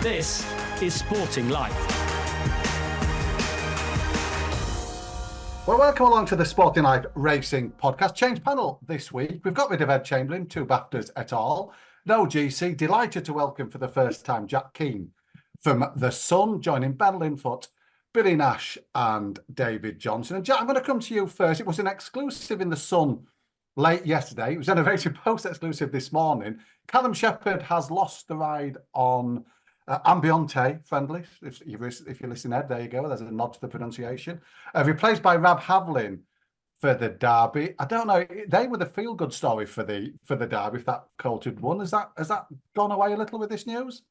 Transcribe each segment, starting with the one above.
This is Sporting Life. Well, welcome along to the Sporting Life Racing Podcast. Change panel this week. We've got rid of Ed Chamberlain, two BAFTAs et al. No GC. Delighted to welcome for the first time Jack Keane from The Sun, joining Ben Linfoot, Billy Nash and David Johnson. And Jack, I'm going to come to you first. It was an exclusive in The Sun late yesterday. It was elevated post-exclusive this morning. Callum Shepherd has lost the ride on Ambiente friendly. If you listen, Ed, there you go. There's a nod to the pronunciation. Replaced by Rab Havlin for the Derby. I don't know. They were the feel-good story for the Derby. If that coulted one, has that gone away a little with this news?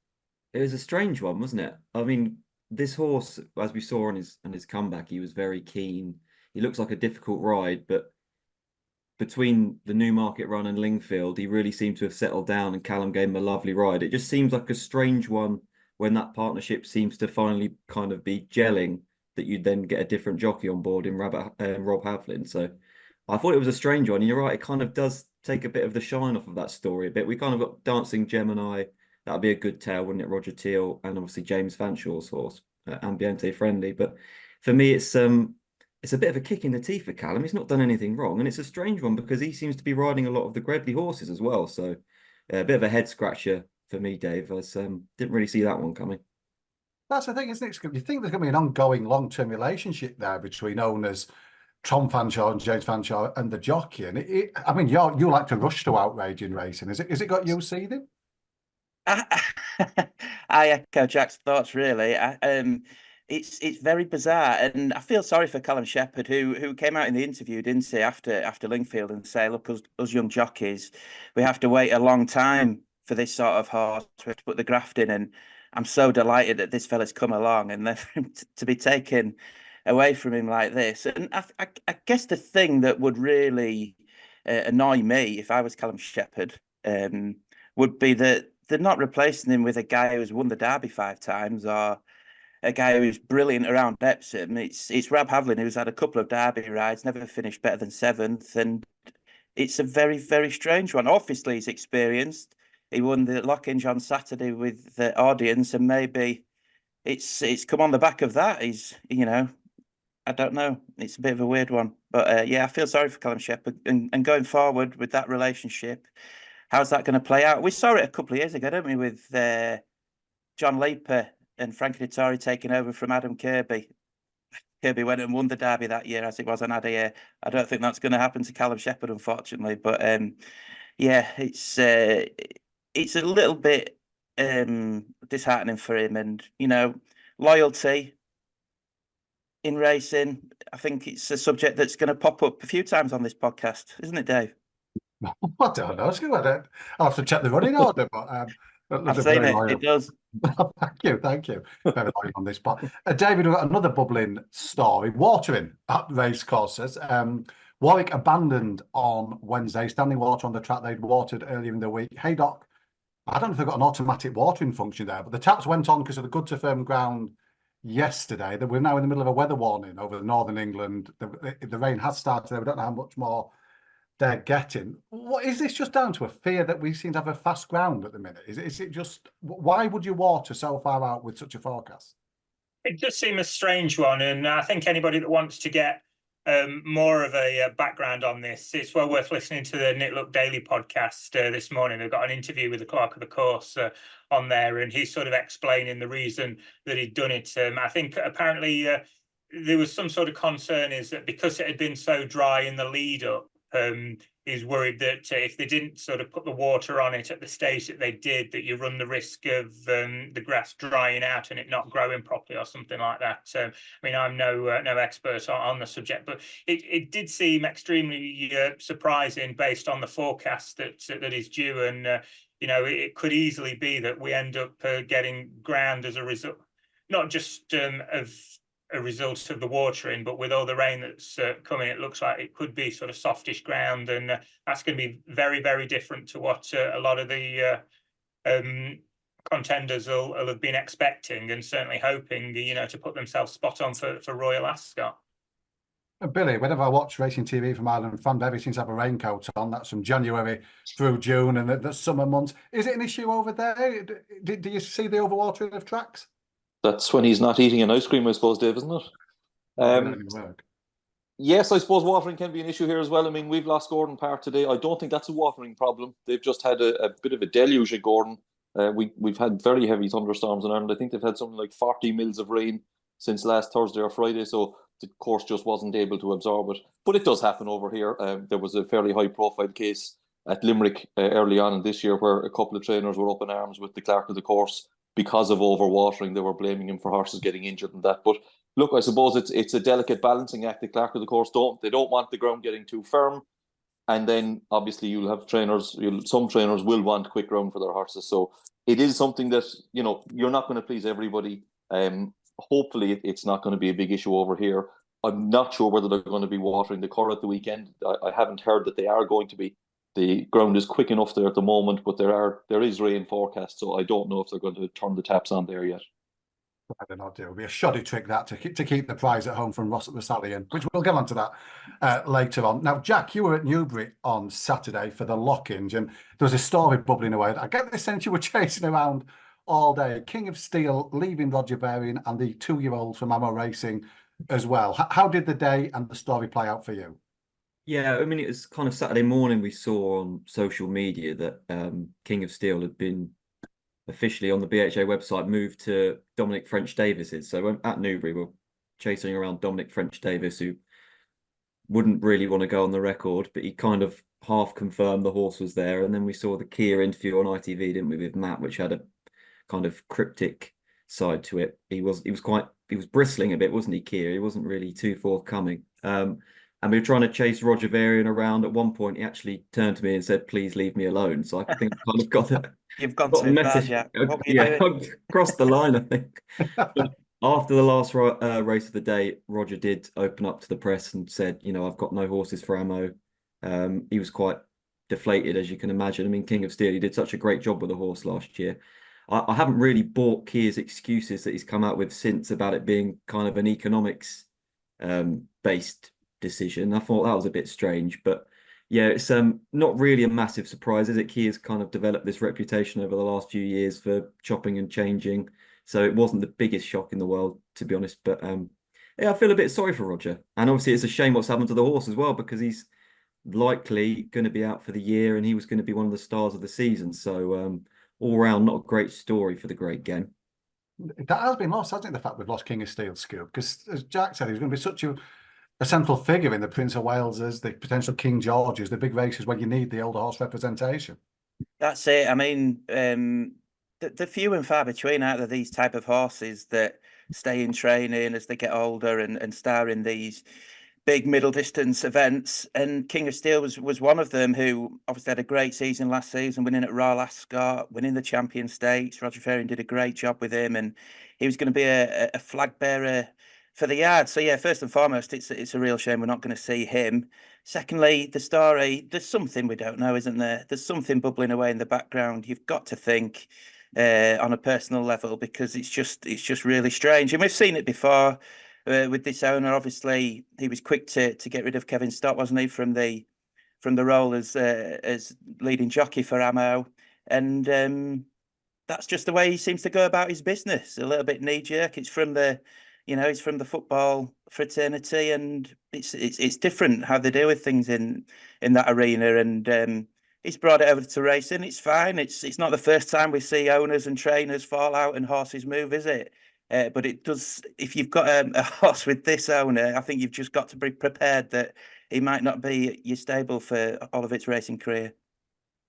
It was a strange one, wasn't it? I mean, this horse, as we saw on his comeback, he was very keen. He looks like a difficult ride, but between the Newmarket run and Lingfield, he really seemed to have settled down, and Callum gave him a lovely ride. It just seems like a strange one when that partnership seems to finally kind of be gelling, that you'd then get a different jockey on board in Rob Havlin. So I thought it was a strange one. And you're right, it kind of does take a bit of the shine off of that story a bit. We kind of got Dancing Gemini. That'd be a good tale, wouldn't it? Roger Teal and obviously James Fanshaw's horse, Ambiente friendly. But for me, it's a bit of a kick in the teeth for Callum. He's not done anything wrong, and it's a strange one because he seems to be riding a lot of the Gredley horses as well. So a bit of a head scratcher for me, Dave. I didn't really see that one coming. That's the thing, isn't it? You think there's going to be an ongoing long-term relationship there between owners Tom Fanshawe and James Fanshawe and the jockey. And I mean, you like to rush to outrage in racing. Is it got you seething? I echo Jack's thoughts, really. It's very bizarre, and I feel sorry for Callum Shepherd, who came out in the interview, didn't he, after Lingfield, and say, look, us young jockeys, we have to wait a long time for this sort of horse. We have to put the graft in, and I'm so delighted that this fella's come along, and then for him to be taken away from him like this. And I guess the thing that would really annoy me if I was Callum Shepherd would be that they're not replacing him with a guy who's won the Derby 5 times, or a guy who's brilliant around Epsom. It's Rab Havlin, who's had a couple of Derby rides, never finished better than 7th, and it's a very, very strange one. Obviously, he's experienced. He won the Lockinge on Saturday with the audience, and maybe it's come on the back of that. I don't know. It's a bit of a weird one, but yeah, I feel sorry for Callum Shepherd, and going forward with that relationship, how's that going to play out? We saw it a couple of years ago, didn't we, with John Leaper and Frankie Dettori taking over from Adam Kirby. Kirby went and won the Derby that year, as it was on Adair. I don't think that's going to happen to Callum Shepherd, unfortunately. But yeah, it's a little bit disheartening for him. And, loyalty in racing, I think it's a subject that's going to pop up a few times on this podcast, isn't it, Dave? I don't know. I'll have to check the running order, but I've seen it. It does. Thank you. Very loyal on this spot. David, we've got another bubbling story. Watering at race courses. Warwick abandoned on Wednesday. Standing water on the track they'd watered earlier in the week. Haydock, I don't know if they've got an automatic watering function there, but the taps went on because of the good to firm ground yesterday. That we're now in the middle of a weather warning over northern England. The rain has started there. We don't know how much more they're getting. What is this just down to a fear that we seem to have a fast ground at the minute? Is it just, why would you water so far out with such a forecast? It does seem a strange one, and I think anybody that wants to get more of a background on this, it's well worth listening to the Nitlook Daily podcast this morning. They've got an interview with the clerk of the course on there, and he's sort of explaining the reason that he'd done it. I think apparently there was some sort of concern is that because it had been so dry in the lead up, he's worried that if they didn't sort of put the water on it at the stage that they did, that you run the risk of the grass drying out and it not growing properly or something like that. I mean, I'm no expert on the subject, but it did seem extremely surprising based on the forecast that is due, and it could easily be that we end up getting ground as a result, not just of a result of the watering, but with all the rain that's coming, it looks like it could be sort of softish ground, and that's going to be very, very different to what a lot of the contenders will have been expecting and certainly hoping, to put themselves spot on for Royal Ascot. Billy, whenever I watch racing TV from Ireland, Fanberry seems to have a raincoat on. That's from January through June and the summer months. Is it an issue over there? Do you see the overwatering of tracks? That's when he's not eating an ice cream, I suppose, Dave, isn't it? Not doing any work. Yes, I suppose watering can be an issue here as well. I mean, we've lost Gordon Park today. I don't think that's a watering problem. They've just had a bit of a deluge at Gordon. We've had very heavy thunderstorms in Ireland. I think they've had something like 40 mils of rain since last Thursday or Friday, so the course just wasn't able to absorb it. But it does happen over here. There was a fairly high-profile case at Limerick early on in this year where a couple of trainers were up in arms with the clerk of the course because of overwatering. They were blaming him for horses getting injured and that. But look, I suppose it's a delicate balancing act. The clerk of the course don't want the ground getting too firm, and then obviously you'll have some trainers will want quick ground for their horses. So it is something that you're not going to please everybody. Hopefully it's not going to be a big issue over here. I'm not sure whether they're going to be watering the Curragh at the weekend. I haven't heard that they are going to be. The ground is quick enough there at the moment, but there is rain forecast, so I don't know if they're going to turn the taps on there yet. I don't know. It would be a shoddy trick that to keep the prize at home from Ross at the Stallion, which we'll get onto that later on. Now, Jack, you were at Newbury on Saturday for the Lock-Inge, and there was a story bubbling away. I get the sense you were chasing around all day. King of Steel leaving Roger Varian and the 2-year-old from Ammo Racing as well. How did the day and the story play out for you? Yeah, I mean, it was kind of Saturday morning we saw on social media that King of Steel had been officially on the BHA website moved to Dominic French Davis's. So at Newbury, we're chasing around Dominic French Davis, who wouldn't really want to go on the record, but he kind of half confirmed the horse was there. And then we saw the Kia interview on ITV, didn't we, with Matt, which had a kind of cryptic side to it. He was bristling a bit, wasn't he, Kia? He wasn't really too forthcoming. And we were trying to chase Roger Varian around. At one point, he actually turned to me and said, "Please leave me alone." So I think I kind of got that. You've gone too far, Jack. What were you doing? Crossed the line, I think. But after the last race of the day, Roger did open up to the press and said, "I've got no horses for Ammo." He was quite deflated, as you can imagine. I mean, King of Steel, he did such a great job with the horse last year. I haven't really bought Kia's excuses that he's come out with since about it being kind of an economics based decision. I thought that was a bit strange, but yeah, it's not really a massive surprise, is it? Kia's kind of developed this reputation over the last few years for chopping and changing, so it wasn't the biggest shock in the world, to be honest. But yeah, I feel a bit sorry for Roger, and obviously it's a shame what's happened to the horse as well, because he's likely going to be out for the year, and he was going to be one of the stars of the season. So all round, not a great story for the great game. That has been lost, hasn't it? The fact we've lost King of Steel, Scoop, because as Jack said, he was going to be such a central figure in the Prince of Wales's, the potential King George's, the big races where you need the older horse representation. That's it. I mean, the few and far between out of these type of horses that stay in training as they get older and star in these big middle distance events. And King of Steel was one of them, who obviously had a great season last season, winning at Royal Ascot, winning the Champion Stakes. Roger Varian did a great job with him, and he was going to be a flag bearer for the yard. So yeah, first and foremost, it's a real shame we're not going to see him. Secondly, the story, there's something we don't know, isn't there? There's something bubbling away in the background. You've got to think on a personal level, because it's just really strange. And we've seen it before with this owner. Obviously, he was quick to get rid of Kevin Stott, wasn't he, from the role as leading jockey for Ammo. And that's just the way he seems to go about his business. A little bit knee jerk. It's from the he's from the football fraternity, and it's different how they deal with things in that arena. And he's brought it over to racing. It's fine. It's not the first time we see owners and trainers fall out and horses move, is it? But it does. If you've got a horse with this owner, I think you've just got to be prepared that he might not be your stable for all of its racing career.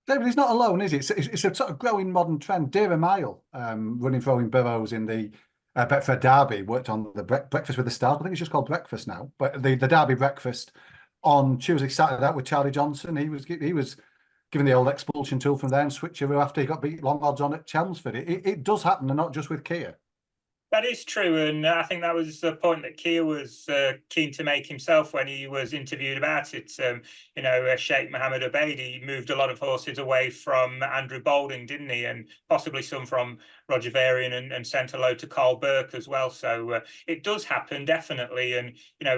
David, he's not alone, is he? It's a sort of growing modern trend. Dear Mile, running for Owen Burrows in the Betfred Derby, worked on the Breakfast with the Stars. I think it's just called Breakfast now. But the Derby Breakfast on Tuesday started out with Charlie Johnson. He was given the old expulsion tool from there and switcheroo after he got beat long odds on at Chelmsford. It does happen, and not just with Kia. That is true, and I think that was the point that Keir was keen to make himself when he was interviewed about it. Sheikh Mohammed Obeidi moved a lot of horses away from Andrew Balding, didn't he? And possibly some from Roger Varian and sent a load to Carl Burke as well. So it does happen, definitely. And,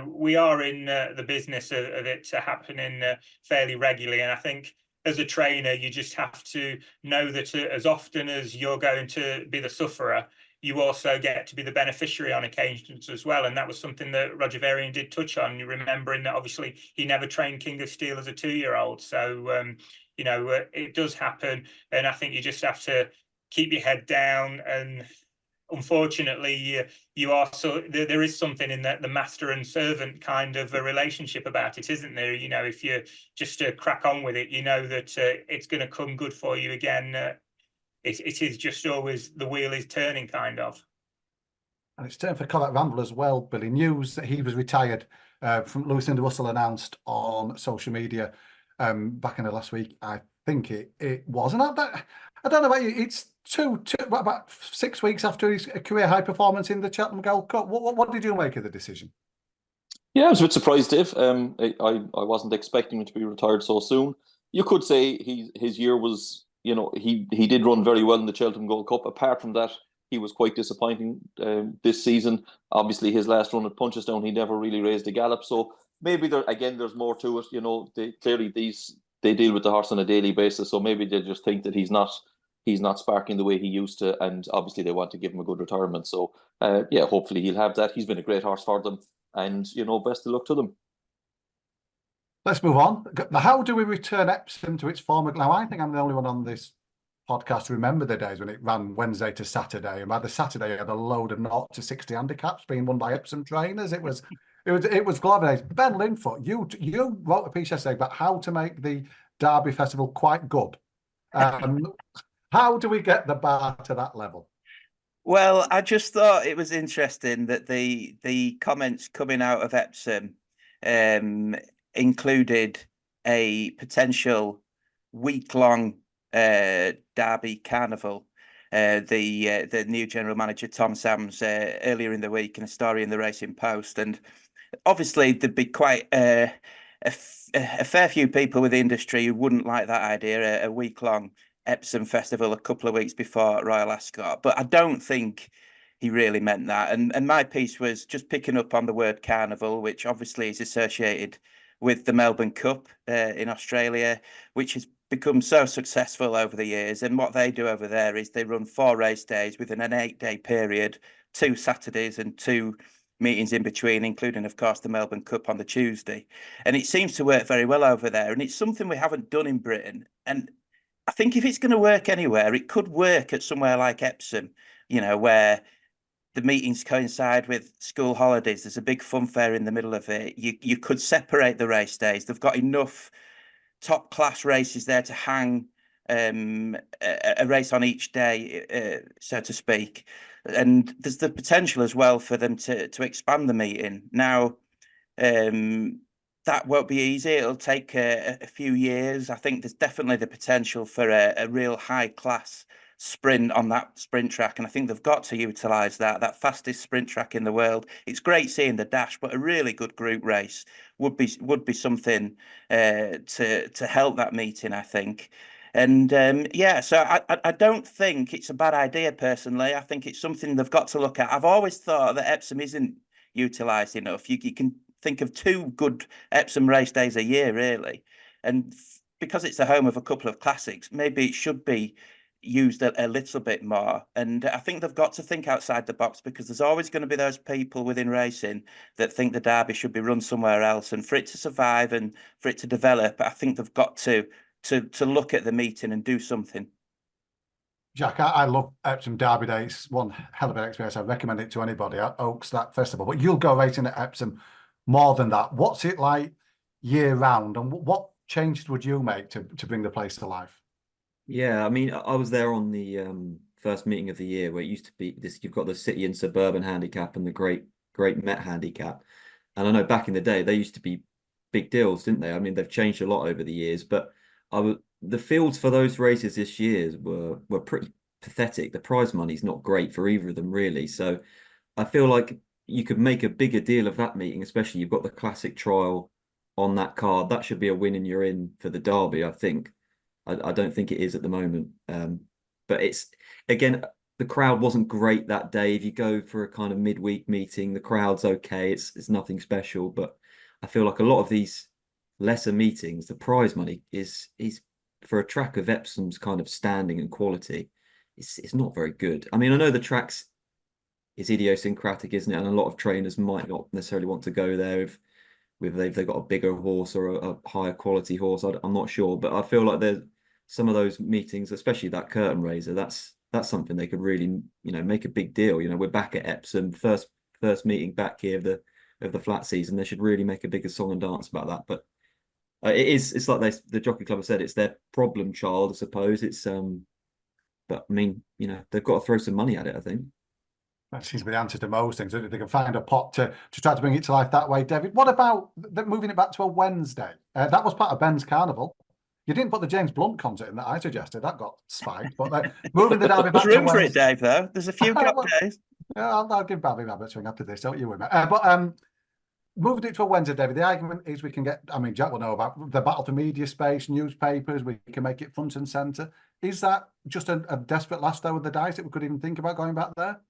we are in the business of it happening fairly regularly. And I think as a trainer, you just have to know that as often as you're going to be the sufferer, you also get to be the beneficiary on occasions as well. And that was something that Roger Varian did touch on, remembering that obviously he never trained King of Steel as a 2-year-old. So, it does happen. And I think you just have to keep your head down. And unfortunately, there is something in the master and servant kind of a relationship about it, isn't there? If you just crack on with it, that it's going to come good for you again. It is just always the wheel is turning, kind of. And it's turned for Curragh Ramble as well, Billy. News that he was retired from Lewis and Russell announced on social media back in the last week. I think it was. And I don't know about you. It's about 6 weeks after his career high performance in the Cheltenham Gold Cup. What did you make of the decision? Yeah, I was a bit surprised, Dave. I wasn't expecting him to be retired so soon. You could say his year was, he did run very well in the Cheltenham Gold Cup. Apart from that, he was quite disappointing this season. Obviously, his last run at Punchestown, he never really raised a gallop. So maybe there's more to it. They deal with the horse on a daily basis. So maybe they just think that he's not sparking the way he used to, and obviously they want to give him a good retirement. So hopefully he'll have that. He's been a great horse for them, and best of luck to them. Let's move on. How do we return Epsom to its former? Now, I think I'm the only one on this podcast to remember the days when it ran Wednesday to Saturday, and by the Saturday it had a load of 0 to 60 handicaps being won by Epsom trainers. It was glorious. Ben Linfoot, you wrote a piece yesterday about how to make the Derby Festival quite good. How do we get the bar to that level? Well, I just thought it was interesting that the comments coming out of Epsom included a potential week-long Derby carnival. The new general manager Tom Sams earlier in the week in a story in the Racing Post, and obviously there'd be quite a fair few people with the industry who wouldn't like that idea, a week-long Epsom festival a couple of weeks before Royal Ascot. But I don't think he really meant that. And my piece was just picking up on the word carnival, which obviously is associated with the Melbourne Cup in Australia, which has become so successful over the years. And what they do over there is they run 4 race days within an 8-day period, 2 Saturdays and 2 meetings in between, including, of course, the Melbourne Cup on the Tuesday. And it seems to work very well over there. And it's something we haven't done in Britain. And I think if it's going to work anywhere, it could work at somewhere like Epsom, where the meetings coincide with school holidays. There's a big fun fair in the middle of it. You could separate the race days. They've got enough top class races there to hang a race on each day, so to speak. And there's the potential as well for them to expand the meeting. Now, that won't be easy. It'll take a few years. I think there's definitely the potential for a real high class sprint on that sprint track, and I think they've got to utilise that fastest sprint track in the world. It's great seeing the dash, but a really good group race would be something to help that meeting, I think. And so I don't think it's a bad idea personally. I think it's something they've got to look at. I've always thought that Epsom isn't utilised enough. You can think of 2 good Epsom race days a year, really, and because it's the home of a couple of classics, maybe it should be used a little bit more. And I think they've got to think outside the box, because there's always going to be those people within racing that think the Derby should be run somewhere else. And for it to survive and for it to develop, I think they've got to look at the meeting and do something. Jack, I love Epsom Derby Day. It's one hell of an experience. I recommend it to anybody at Oaks, that festival. But you'll go racing at Epsom more than that. What's it like year round, and what changes would you make to bring the place to life? Yeah, I mean, I was there on the first meeting of the year, where it used to be this. You've got the City and Suburban Handicap and the Great Met Handicap, and I know back in the day they used to be big deals, didn't they? I mean, they've changed a lot over the years, but the fields for those races this year were pathetic. The prize money's not great for either of them, really. So I feel like you could make a bigger deal of that meeting, especially you've got the classic trial on that card. That should be a win and you're in for the derby, I think. I don't think it is at the moment. But it's, again, the crowd wasn't great that day. If you go for a kind of midweek meeting, the crowd's okay. It's nothing special. But I feel like a lot of these lesser meetings, the prize money is for a track of Epsom's kind of standing and quality, it's not very good. I mean, I know the track's is idiosyncratic, isn't it? And a lot of trainers might not necessarily want to go there if they've got a bigger horse or a higher quality horse. I'm not sure, but I feel like there's some of those meetings, especially that curtain raiser, that's something they could really, make a big deal. We're back at Epsom, first meeting back here of the flat season. They should really make a bigger song and dance about that. But it's like the Jockey Club have said, it's their problem child, I suppose. It's but I mean, they've got to throw some money at it, I think. That seems to be the answer to most things. They can find a pot to try to bring it to life that way. David, what about moving it back to a Wednesday? That was part of Ben's Carnival. You didn't put the James Blunt concert in that I suggested. That got spiked. But moving the derby back There's to room for it, Wednesday. Dave, though. There's a few gap days. Yeah, I'll give Bobby Rabbit a swing after this, don't you, women? Moving it to a Wednesday, David, the argument is we can get, Jack will know about the battle for media space, newspapers, we can make it front and centre. Is that just a desperate last throw of the dice that we could even think about going back there?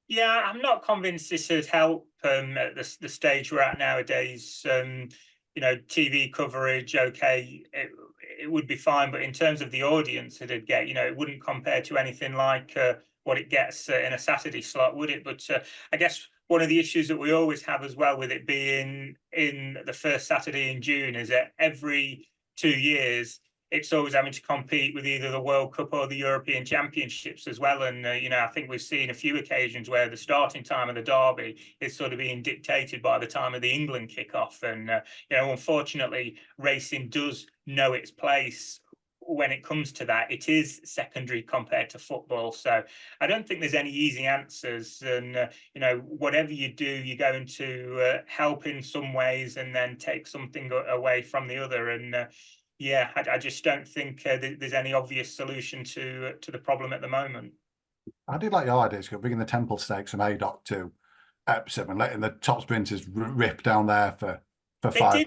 Yeah, I'm not convinced this would help at the stage we're at nowadays. TV coverage, okay, it would be fine, but in terms of the audience it'd get, it wouldn't compare to anything like what it gets in a Saturday slot, would it? But I guess one of the issues that we always have as well with it being in the first Saturday in June is that every 2 years it's always having to compete with either the World Cup or the European Championships as well. And, I think we've seen a few occasions where the starting time of the derby is sort of being dictated by the time of the England kickoff. And, unfortunately, racing does know its place when it comes to that. It is secondary compared to football. So I don't think there's any easy answers. And, whatever you do, you're going to help in some ways and then take something away from the other. And, I just don't think there's any obvious solution to the problem at the moment. I did like your ideas, bringing the Temple Stakes from Haydock to Epsom and letting the top sprinters rip down there for £5.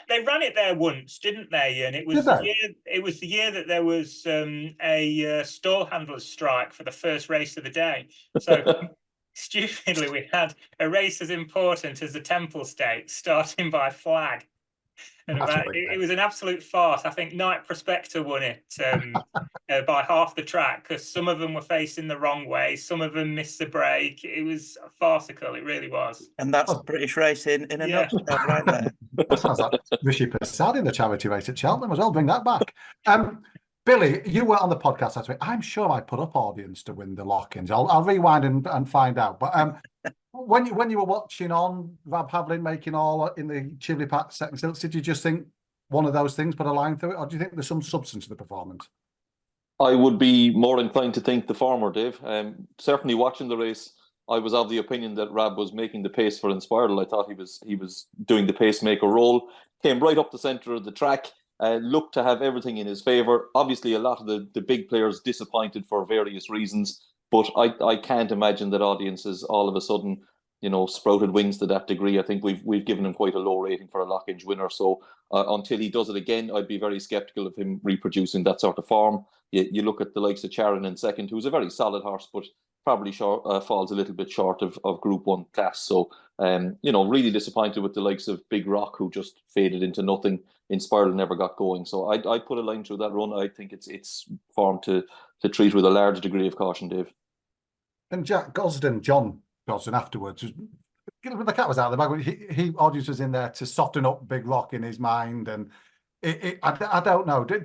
They ran it there once, didn't they? And it was the year that there was a stall handlers strike for the first race of the day. So stupidly, we had a race as important as the Temple Stakes starting by flag. And it was an absolute farce. I think Knight Prospector won it by half the track because some of them were facing the wrong way. Some of them missed the break. It was farcical. It really was. And that's British racing in a nutshell right there. That sounds like Rishi Persad in the charity race at Cheltenham as well. Bring that back. Billy, you were on the podcast last week. I'm sure I put up audience to win the lock-ins. I'll rewind and find out. But when you were watching on Rab Havlin making all in the Chivley Park second stilts, did you just think one of those things put a line through it, or do you think there's some substance to the performance? I would be more inclined to think the former, Dave. Certainly watching the race, I was of the opinion that Rab was making the pace for Inspiral. I thought he was doing the pacemaker role, came right up the centre of the track, looked to have everything in his favour. Obviously, a lot of the big players disappointed for various reasons, but I can't imagine that audiences all of a sudden, sprouted wings to that degree. I think we've given him quite a low rating for a Lock-Inch winner. So until he does it again, I'd be very sceptical of him reproducing that sort of form. You look at the likes of Charon in second, who's a very solid horse, but probably falls a little bit short of Group 1 class. So, really disappointed with the likes of Big Rock, who just faded into nothing. Inspiral never got going. So I put a line through that run. I think it's form to treat with a large degree of caution, Dave. And John Gosden afterwards, the cat was out of the bag. He audience was in there to soften up Big Rock in his mind, and I don't know. Do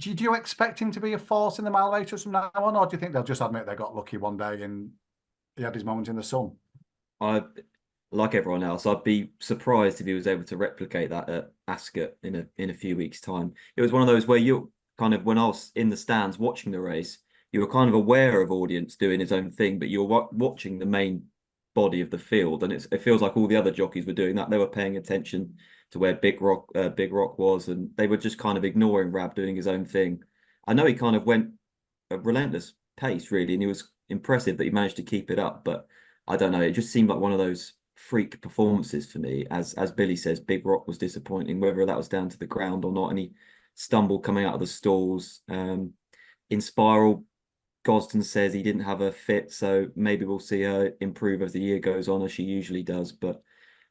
you expect him to be a force in the mile later from now on, or do you think they'll just admit they got lucky one day and he had his moment in the sun? Like everyone else, I'd be surprised if he was able to replicate that at Ascot in a few weeks' time. It was one of those where you kind of, when I was in the stands watching the race, you were kind of aware of audience doing his own thing, but you were watching the main body of the field, and it feels like all the other jockeys were doing that. They were paying attention to where Big Rock was, and they were just kind of ignoring Rab doing his own thing. I know he kind of went a relentless pace, really, and it was impressive that he managed to keep it up. But I don't know, it just seemed like one of those freak performances for me. As Billy says, Big Rock was disappointing, whether that was down to the ground or not, and he stumbled coming out of the stalls. In Spiral, Gosden says he didn't have her fit, so maybe we'll see her improve as the year goes on, as she usually does. But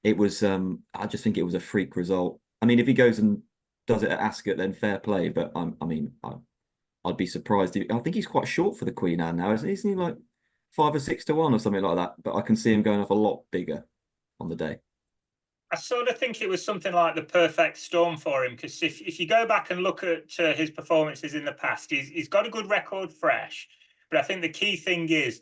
it was, I just think it was a freak result. I mean, if he goes and does it at Ascot, then fair play. But I'd be surprised. I think he's quite short for the Queen Anne now, isn't he? Like 5 or 6 to 1 or something like that. But I can see him going off a lot bigger on the day. I sort of think it was something like the perfect storm for him, because if you go back and look at his performances in the past, he's got a good record fresh. But I think the key thing is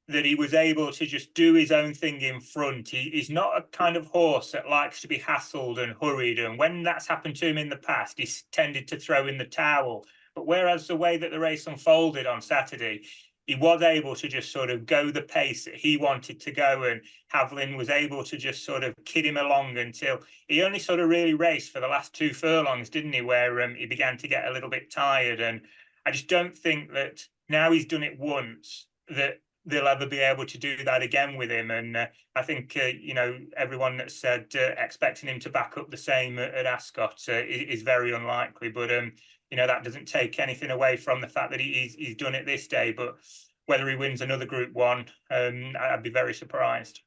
that he was able to just do his own thing in front. He's not a kind of horse that likes to be hassled and hurried. And when that's happened to him in the past, he's tended to throw in the towel. But whereas the way that the race unfolded on Saturday, he was able to just sort of go the pace that he wanted to go, and Havlin was able to just sort of kid him along until he only sort of really raced for the last 2 furlongs, didn't he, where he began to get a little bit tired. And I just don't think that now he's done it once that they'll ever be able to do that again with him. And I think, everyone that said expecting him to back up the same at Ascot is very unlikely. But that doesn't take anything away from the fact that he's done it this day. But whether he wins another Group 1, I'd be very surprised.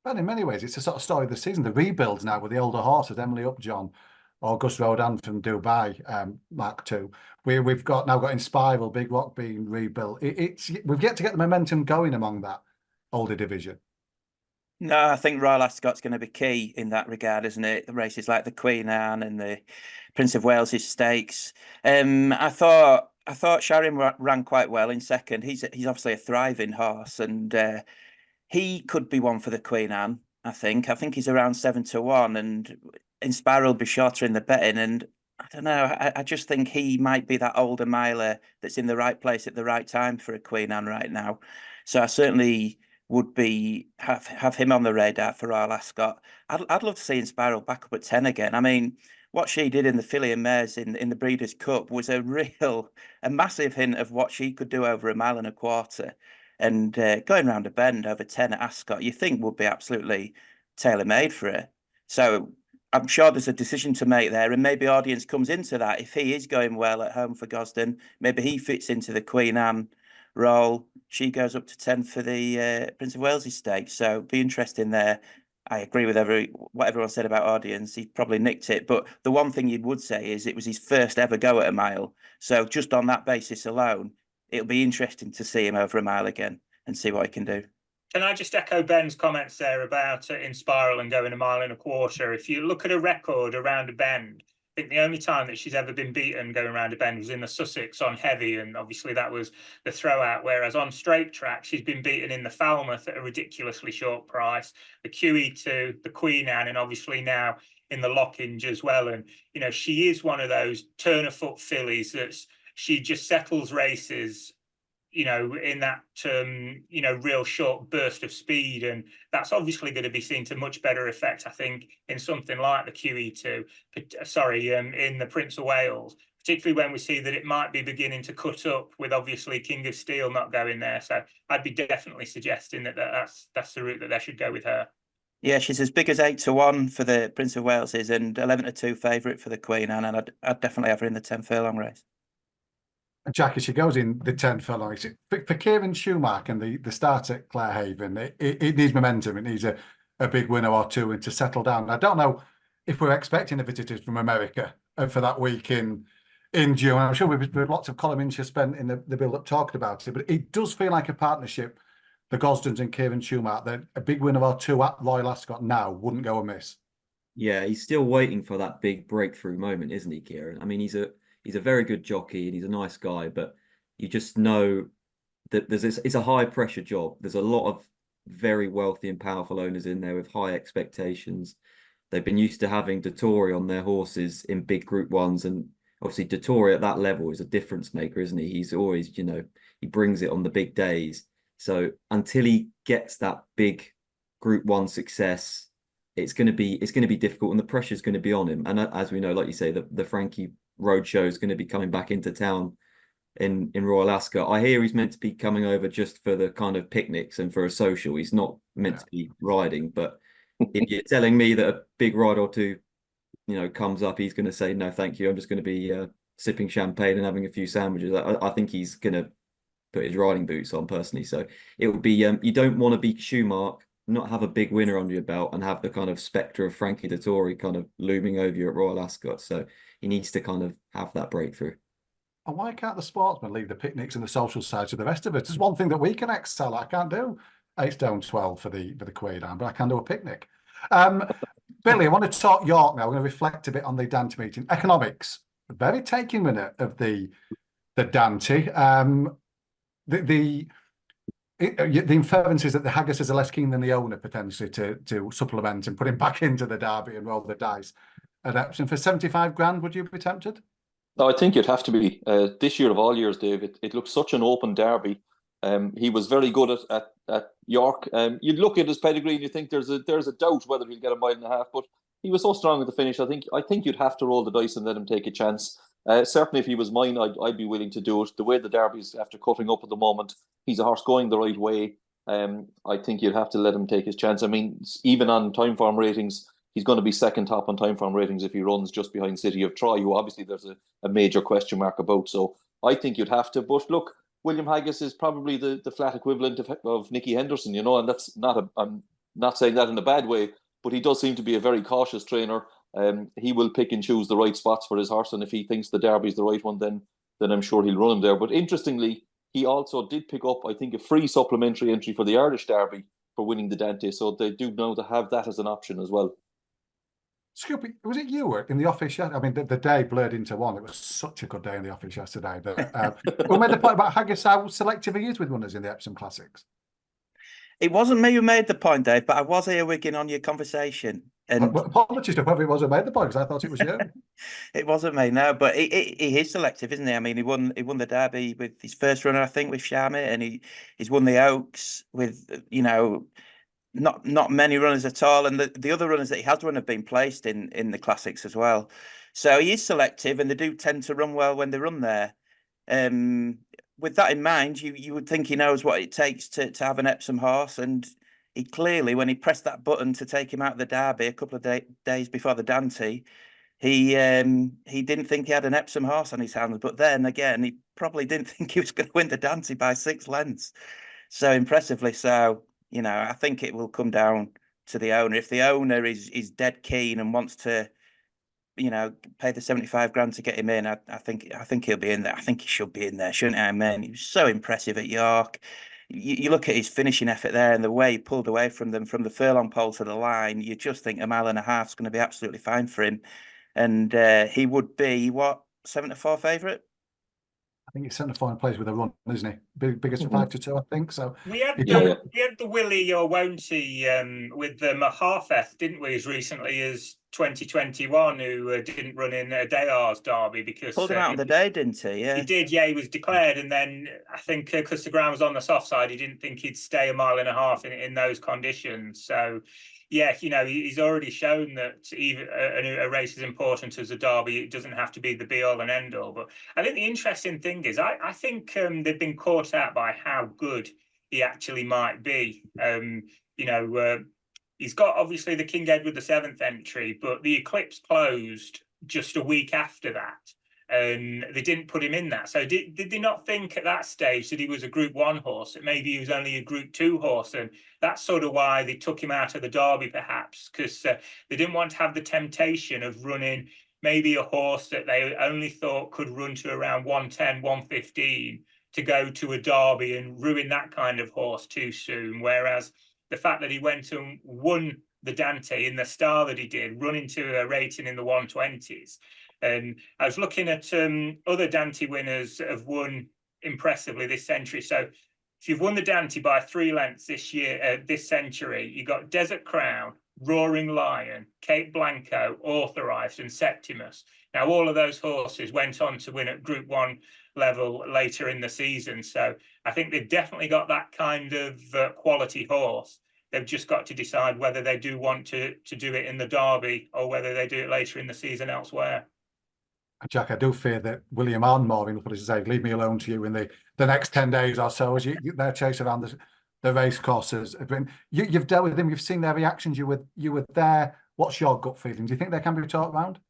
But in many ways, it's a sort of story of the season. The rebuilds now with the older horses, Emily Upjohn, August Rodin from Dubai, Mark II. We've now got in Spiral, Big Rock being rebuilt. We've yet to get the momentum going among that older division. No, I think Royal Ascot's going to be key in that regard, isn't it? The races like the Queen Anne and the Prince of Wales's Stakes. I thought Sharon ran quite well in second. He's obviously a thriving horse, and he could be one for the Queen Anne. I think he's around 7 to 1, and in Spiral be shorter in the betting. And I don't know. I just think he might be that older miler that's in the right place at the right time for a Queen Anne right now. So I certainly would have him on the radar for Royal Ascot. I'd love to see in Spiral back up at 10 again. I mean, what she did in the filly and mares in the Breeders' Cup was a massive hint of what she could do over 1.25 miles. And going round a bend over 10 at Ascot, you think would be absolutely tailor-made for her. So I'm sure there's a decision to make there, and maybe audience comes into that. If he is going well at home for Gosden, maybe he fits into the Queen Anne role. She goes up to 10 for the Prince of Wales's Stakes. So be interesting there. I agree with what everyone said about audience. He probably nicked it. But the one thing you would say is it was his first ever go at 1 mile. So just on that basis alone, it'll be interesting to see him over 1 mile again and see what he can do. Can I just echo Ben's comments there about in Spiral and going 1.25 miles? If you look at a record around a bend, I think the only time that she's ever been beaten going around a bend was in the Sussex on heavy, and obviously that was the throwout. Whereas on straight track, she's been beaten in the Falmouth at a ridiculously short price, the QE2, the Queen Anne, and obviously now in the Lockinge as well. And she is one of those turn of foot fillies she just settles races in that real short burst of speed, and that's obviously going to be seen to much better effect, I think, in something like the QE2, in the Prince of Wales, particularly when we see that it might be beginning to cut up with obviously King of Steel not going there. So I'd be definitely suggesting that's the route that they should go with her. Yeah, she's as big as 8 to 1 for the Prince of Wales and 11 to 2 favourite for the Queen Anne, and I'd definitely have her in the 10 furlong race. Jackie, she goes in the 10 furlong. For Kieran Schumacher and the start at Clarehaven, it needs momentum. It needs a big winner or two and to settle down. I don't know if we're expecting the visitors from America for that week in June. I'm sure we've lots of column inches spent in the build-up talking about it, but it does feel like a partnership, the Gosdens and Kieran Schumacher, that a big winner or two at Royal Ascot now wouldn't go amiss. Yeah, he's still waiting for that big breakthrough moment, isn't he, Kieran? I mean, he's a very good jockey and he's a nice guy, but you just know that it's a high pressure job. There's a lot of very wealthy and powerful owners in there with high expectations. They've been used to having Dettori on their horses in big Group 1s, and obviously Dettori at that level is a difference maker, isn't he? He's always, he brings it on the big days. So until he gets that big Group 1 success, it's going to be difficult, and the pressure's going to be on him. And as we know, like you say, the Frankie Roadshow is going to be coming back into town in Royal Ascot. I hear he's meant to be coming over just for the kind of picnics and for a social. He's not meant to be riding. But if you're telling me that a big ride or two, comes up, he's going to say no, thank you. I'm just going to be sipping champagne and having a few sandwiches. I think he's going to put his riding boots on personally. So it would be you don't want to be Schumacher, not have a big winner under your belt, and have the kind of spectre of Frankie Dettori kind of looming over you at Royal Ascot. So he needs to kind of have that breakthrough. And why can't the sportsmen leave the picnics and the social side to the rest of us? There's one thing that we can excel at. I can't do 8 stone 12 for the Quaid, but I can do a picnic. Billy, I want to talk York now. We're going to reflect a bit on the Dante meeting. Economics, very taking minute of the Dante. The inference is that the Haggises are less keen than the owner potentially to supplement and put him back into the derby and roll the dice at Epsom for 75 grand. Would you be tempted? No, I think you'd have to be. This year of all years, Dave, it looks such an open derby. He was very good at York. You'd look at his pedigree and you think there's a doubt whether he'll get a mile and a half, but he was so strong at the finish. I think you'd have to roll the dice and let him take a chance. Certainly, if he was mine, I'd be willing to do it. The way the derby's after cutting up at the moment, he's a horse going the right way. I think you'd have to let him take his chance. I mean, even on time form ratings, he's going to be second top on time form ratings if he runs just behind City of Troy, who obviously there's a major question mark about. So I think you'd have to. But look, William Haggis is probably the flat equivalent of Nicky Henderson, and that's I'm not saying that in a bad way, but he does seem to be a very cautious trainer. He will pick and choose the right spots for his horse, and if he thinks the derby's the right one, then I'm sure he'll run him there. But interestingly, he also did pick up, I think, a free supplementary entry for the Irish Derby for winning the Dante, so they do know to have that as an option as well. Scoopy, was it you in the office yesterday? I mean, the day blurred into one. It was such a good day in the office yesterday. We made the point about Haggis, how selective he is with runners in the Epsom Classics. It wasn't me who made the point, Dave, but I was earwigging on your conversation. And apologies to whoever it was who made the point, because I thought it was you. It wasn't me, no, but he is selective, isn't he? I mean, he won the Derby with his first runner, I think, with Sharma, and he's won the Oaks with, not many runners at all, and the other runners that he has run have been placed in the classics as well. So he is selective, and they do tend to run well when they run there. With that in mind, you would think he knows what it takes to have an Epsom horse, and he clearly, when he pressed that button to take him out of the Derby a couple of days before the Dante, he didn't think he had an Epsom horse on his hands. But then again, he probably didn't think he was going to win the Dante by 6 lengths. So impressively so. I think it will come down to the owner. If the owner is dead keen and wants to, pay the 75 grand to get him in, I think he'll be in there. I think he should be in there, shouldn't he? I mean, he was so impressive at York. You look at his finishing effort there and the way he pulled away from them from the furlong pole to the line. You just think a mile and a half is going to be absolutely fine for him, and he would be 7-4 favourite. I think he's centre forward plays with a run, isn't he? Biggest 5-2, I think. So we had the Willie or won't he with the Maharfeth, didn't we, as recently as 2021, who didn't run in Dayar's Derby because pulled him out on the day, didn't he? Yeah, he did. Yeah, he was declared, and then I think because the ground was on the soft side, he didn't think he'd stay a mile and a half in those conditions. So. Yeah, he's already shown that even a race as important as a Derby, it doesn't have to be the be-all and end-all. But I think the interesting thing is, I think they've been caught out by how good he actually might be. He's got, obviously, the King Edward VII entry, but the Eclipse closed just a week after that. And they didn't put him in that. So did they not think at that stage that he was a Group 1 horse, that maybe he was only a Group 2 horse? And that's sort of why they took him out of the Derby, perhaps, because they didn't want to have the temptation of running maybe a horse that they only thought could run to around 110, 115 to go to a Derby and ruin that kind of horse too soon. Whereas the fact that he went and won the Dante in the style that he did, running to a rating in the 120s. And I was looking at other Dante winners that have won impressively this century. So if you've won the Dante by 3 lengths this year, this century, you got Desert Crown, Roaring Lion, Cape Blanco, Authorised, and Septimus. Now, all of those horses went on to win at Group 1 level later in the season. So I think they've definitely got that kind of quality horse. They've just got to decide whether they do want to do it in the Derby or whether they do it later in the season elsewhere. Jack, I do fear that William and Maureen will put it to say, leave me alone to you in the next 10 days or so as their chase around the race courses. You've dealt with them, you've seen their reactions, you were there. What's your gut feeling? Do you think they can be talked around?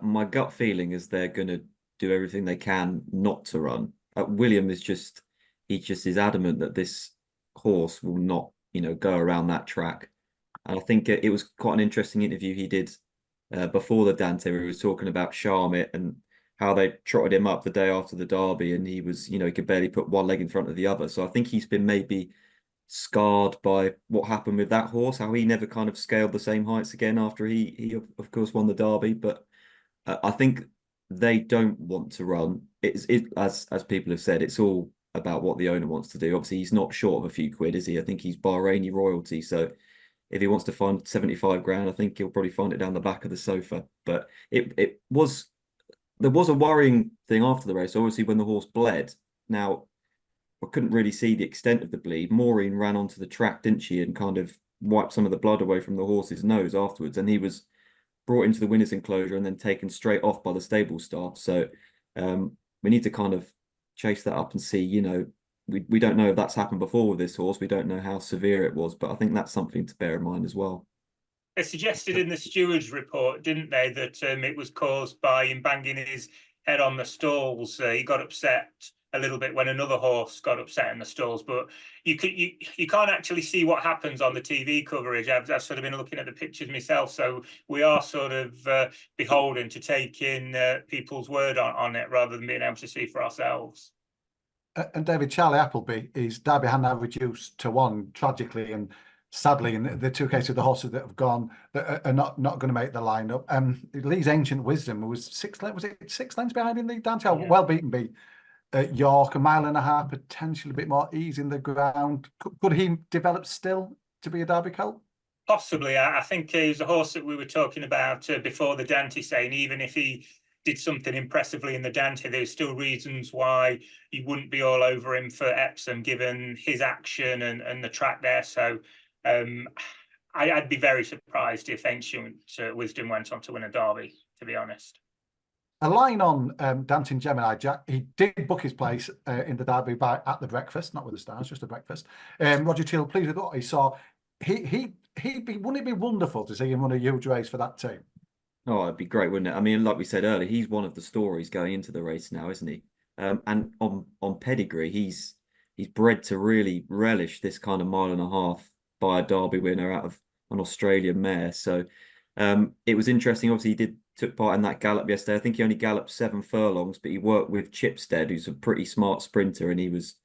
My gut feeling is they're going to do everything they can not to run. William is he just is adamant that this horse will not, go around that track. And I think it was quite an interesting interview he did before the Dante, where he was talking about Charmit and how they trotted him up the day after the Derby, and he was, he could barely put one leg in front of the other. So I think he's been maybe scarred by what happened with that horse, how he never kind of scaled the same heights again after he of course won the Derby. But I think they don't want to run. As people have said, it's all about what the owner wants to do. Obviously, he's not short of a few quid, is he? I think he's Bahraini royalty, so if he wants to find 75 grand, I think he'll probably find it down the back of the sofa. But there was a worrying thing after the race, obviously, when the horse bled. Now, I couldn't really see the extent of the bleed. Maureen ran onto the track, didn't she, and kind of wiped some of the blood away from the horse's nose afterwards. And he was brought into the winner's enclosure and then taken straight off by the stable staff. So we need to kind of chase that up and see, we don't know if that's happened before with this horse. We don't know how severe it was, but I think that's something to bear in mind as well. They suggested in the steward's report, didn't they, that it was caused by him banging his head on the stalls. He got upset a little bit when another horse got upset in the stalls, but you can't actually see what happens on the TV coverage. I've sort of been looking at the pictures myself, so we are sort of beholden to take in people's word on it rather than being able to see for ourselves. And David, Charlie Appleby, his Derby hand now reduced to 1 tragically, and sadly, in the 2 cases of the horses that have gone that are not going to make the lineup. Lee's Ancient Wisdom was 6 lengths behind in the Dante. Yeah. Well beaten by York, 1.5 miles, potentially a bit more ease in the ground. Could he develop still to be a Derby colt? Possibly. I think he was a horse that we were talking about before the Dante, saying even if he did something impressively in the Dante, there's still reasons why you wouldn't be all over him for Epsom, given his action and the track there. So I'd be very surprised if Ancient Wisdom went on to win a Derby, to be honest. A line on Dancing Gemini, Jack. He did book his place in the Derby at the breakfast, not with the stars, just a breakfast. Roger Teal, pleased with what he saw. Wouldn't it be wonderful to see him run a huge race for that team? Oh, it'd be great, wouldn't it? I mean, like we said earlier, he's one of the stories going into the race now, isn't he? And on pedigree, he's bred to really relish this kind of 1.5 miles by a Derby winner out of an Australian mare. So it was interesting. Obviously, he took part in that gallop yesterday. I think he only galloped 7 furlongs, but he worked with Chipstead, who's a pretty smart sprinter, and he was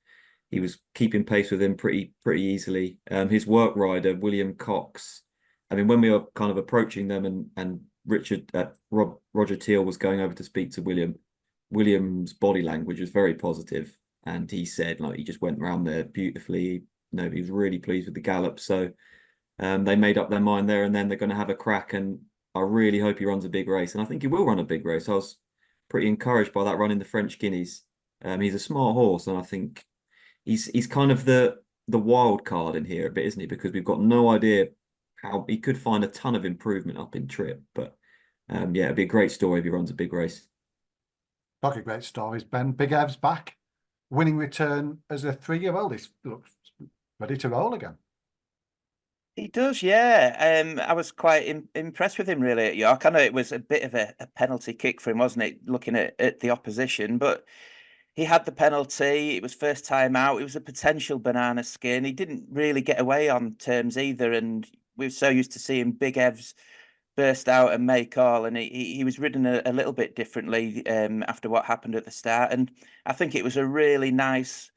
keeping pace with him pretty easily. His work rider, William Cox. I mean, when we were kind of approaching them and Roger Teal was going over to speak to William's body language was very positive, and he said he just went around there beautifully. He was really pleased with the gallop. So they made up their mind there, and then they're going to have a crack. And I really hope he runs a big race, and I think he will run a big race. I was pretty encouraged by that run in the French Guineas. He's a smart horse, and I think he's kind of the wild card in here a bit, isn't he? Because we've got no idea how he could find a ton of improvement up in trip. But yeah, it'd be a great story if he runs a big race. Talking great stories, Ben. Big Ev's back, winning return as a 3-year-old. He looks ready to roll again. He does, yeah. I was quite impressed with him really at York. I know it was a bit of a penalty kick for him, wasn't it, looking at the opposition, but he had the penalty. It was first time out. It was a potential banana skin. He didn't really get away on terms either, and we were so used to seeing Big Evs burst out and make all, and he was ridden a little bit differently after what happened at the start. And I think it was a really nice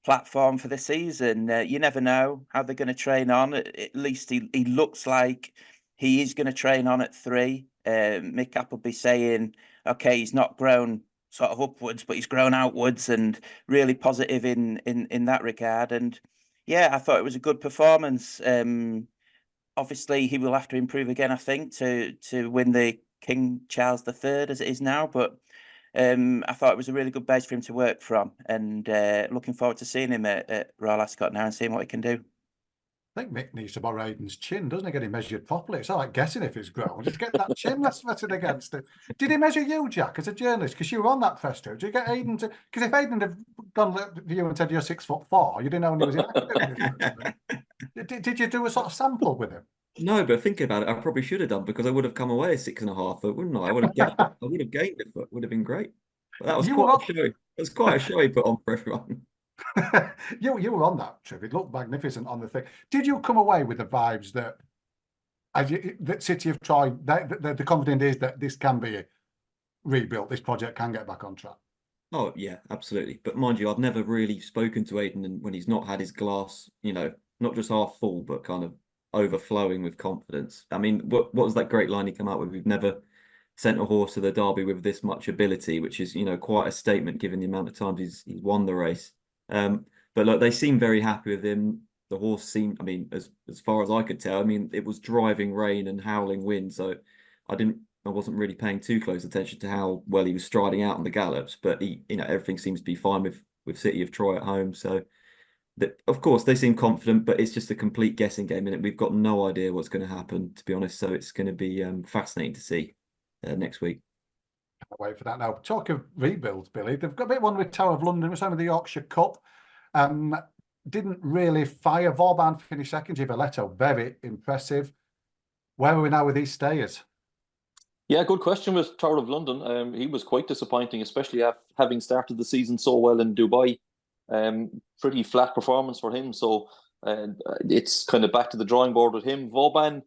platform for the season. You never know how they're going to train on. At least he looks like he is going to train on at 3. Mick Appleby saying, okay, he's not grown sort of upwards, but he's grown outwards, and really positive in that regard. And yeah, I thought it was a good performance. Obviously, he will have to improve again, I think, to win the King Charles III as it is now. But I thought it was a really good base for him to work from, and looking forward to seeing him at Royal Ascot now and seeing what he can do. I think Mick needs to borrow Aidan's chin, doesn't he? Get him measured properly. It's all like guessing if it's grown. Just get that chin rested against it. Did he measure you, Jack, as a journalist? Because you were on that first tour. Did you get Aidan to? Because if Aidan had gone to you and said you're 6'4", you'd have known he was inaccurate. Did you do a sort of sample with him? No, but thinking about it, I probably should have done because I would have come away 6.5 foot, wouldn't I? I would have gained. I would have gained a foot. Would have been great. But that was quite a show. It was quite a show he put on for everyone. You were on that trip. It looked magnificent on the thing. Did you come away with the vibes that that City have tried? The confidence is that this can be rebuilt. This project can get back on track. Oh yeah, absolutely. But mind you, I've never really spoken to Aidan when he's not had his glass, not just half full, but kind of overflowing with confidence. I mean, what was that great line he came out with? We've never sent a horse to the Derby with this much ability, which is quite a statement given the amount of times he's won the race. But look, they seem very happy with him. The horse seemed, I mean, as far as I could tell, I mean, it was driving rain and howling wind, so I wasn't really paying too close attention to how well he was striding out on the gallops. But everything seems to be fine with City of Troy at home. So of course they seem confident, but it's just a complete guessing game, and we've got no idea what's going to happen, to be honest. So it's going to be fascinating to see next week. Can't wait for that now. Talk of rebuilds, Billy. They've got a bit one with Tower of London. It was some of the Yorkshire Cup. Didn't really fire. Vauban finished second. Givaletto, very impressive. Where are we now with these stayers? Yeah, good question with Tower of London. He was quite disappointing, especially having started the season so well in Dubai. Pretty flat performance for him. So it's kind of back to the drawing board with him. Vauban,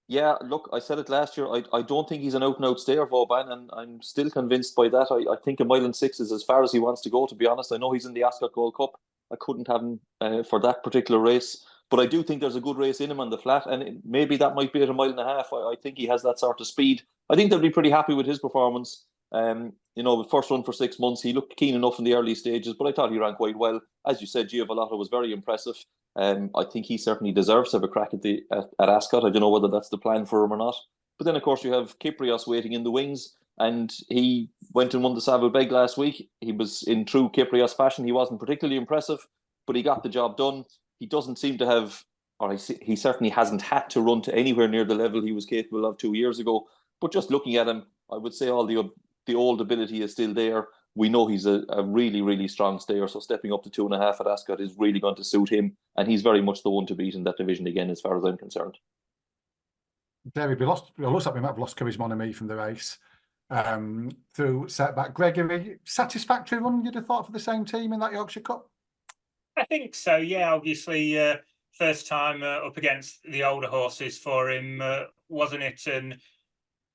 yeah, look, I said it last year. I don't think he's an out-and-out stayer, Vauban, and I'm still convinced by that. I think 1.6 miles is as far as he wants to go, to be honest. I know he's in the Ascot Gold Cup. I couldn't have him for that particular race. But I do think there's a good race in him on the flat, and maybe that might be at 1.5 miles. I think he has that sort of speed. I think they'll be pretty happy with his performance. The first run for 6 months, he looked keen enough in the early stages, but I thought he ran quite well. As you said, Giavallato was very impressive. I think he certainly deserves to have a crack at Ascot. I don't know whether that's the plan for him or not. But then, of course, you have Kyprios waiting in the wings, and he went and won the Savile Beg last week. He was in true Kyprios fashion. He wasn't particularly impressive, but he got the job done. He doesn't seem to have, or he certainly hasn't had to run to anywhere near the level he was capable of 2 years ago. But just looking at him, I would say all the old ability is still there. We know he's a really, really strong stayer, so stepping up to 2.5 at Ascot is really going to suit him, and he's very much the one to beat in that division again, as far as I'm concerned. David, it looks like we might have lost Charisma on me from the race through setback. Gregory, satisfactory run, you'd have thought, for the same team in that Yorkshire Cup? I think so, yeah. Obviously, first time up against the older horses for him, wasn't it? And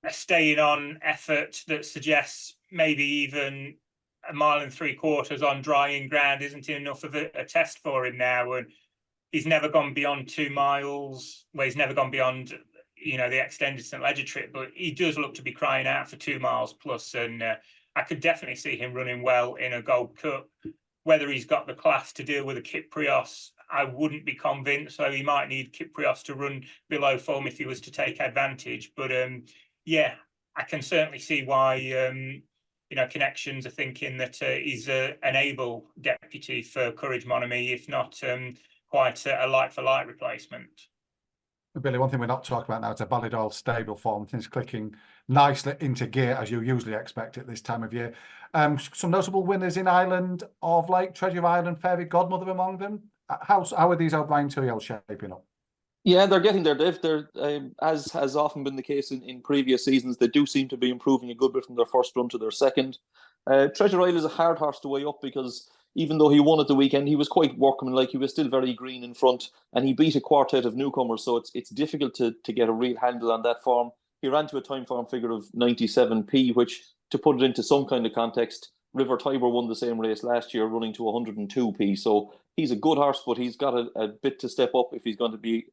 a staying on effort that suggests maybe even 1.75 miles on drying ground isn't enough of a test for him now. And he's never gone beyond 2 miles. Well, he's never gone beyond, the extended St. Leger trip, but he does look to be crying out for 2 miles plus. And I could definitely see him running well in a Gold Cup. Whether he's got the class to deal with a Kyprios, I wouldn't be convinced. So he might need Kyprios to run below form if he was to take advantage. But yeah, I can certainly see why connections are thinking that he's an able deputy for Courage Mon Ami, if not quite a like-for-like replacement. Billy, one thing we're not talking about now is a Ballydoyle stable form. Things clicking nicely into gear, as you usually expect at this time of year. Some notable winners in Ireland of late. Treasure Island, Fairy Godmother among them. How are these O'Brien trios shaping up? Yeah, they're getting there, Dave. They're, as has often been the case in previous seasons, they do seem to be improving a good bit from their first run to their second. Treasure Isle is a hard horse to weigh up because even though he won at the weekend, he was quite workmanlike. He was still very green in front, and he beat a quartet of newcomers, so it's difficult to get a real handle on that form. He ran to a time form figure of 97p, which, to put it into some kind of context, River Tiber won the same race last year, running to 102p. So he's a good horse, but he's got a bit to step up if he's going to be,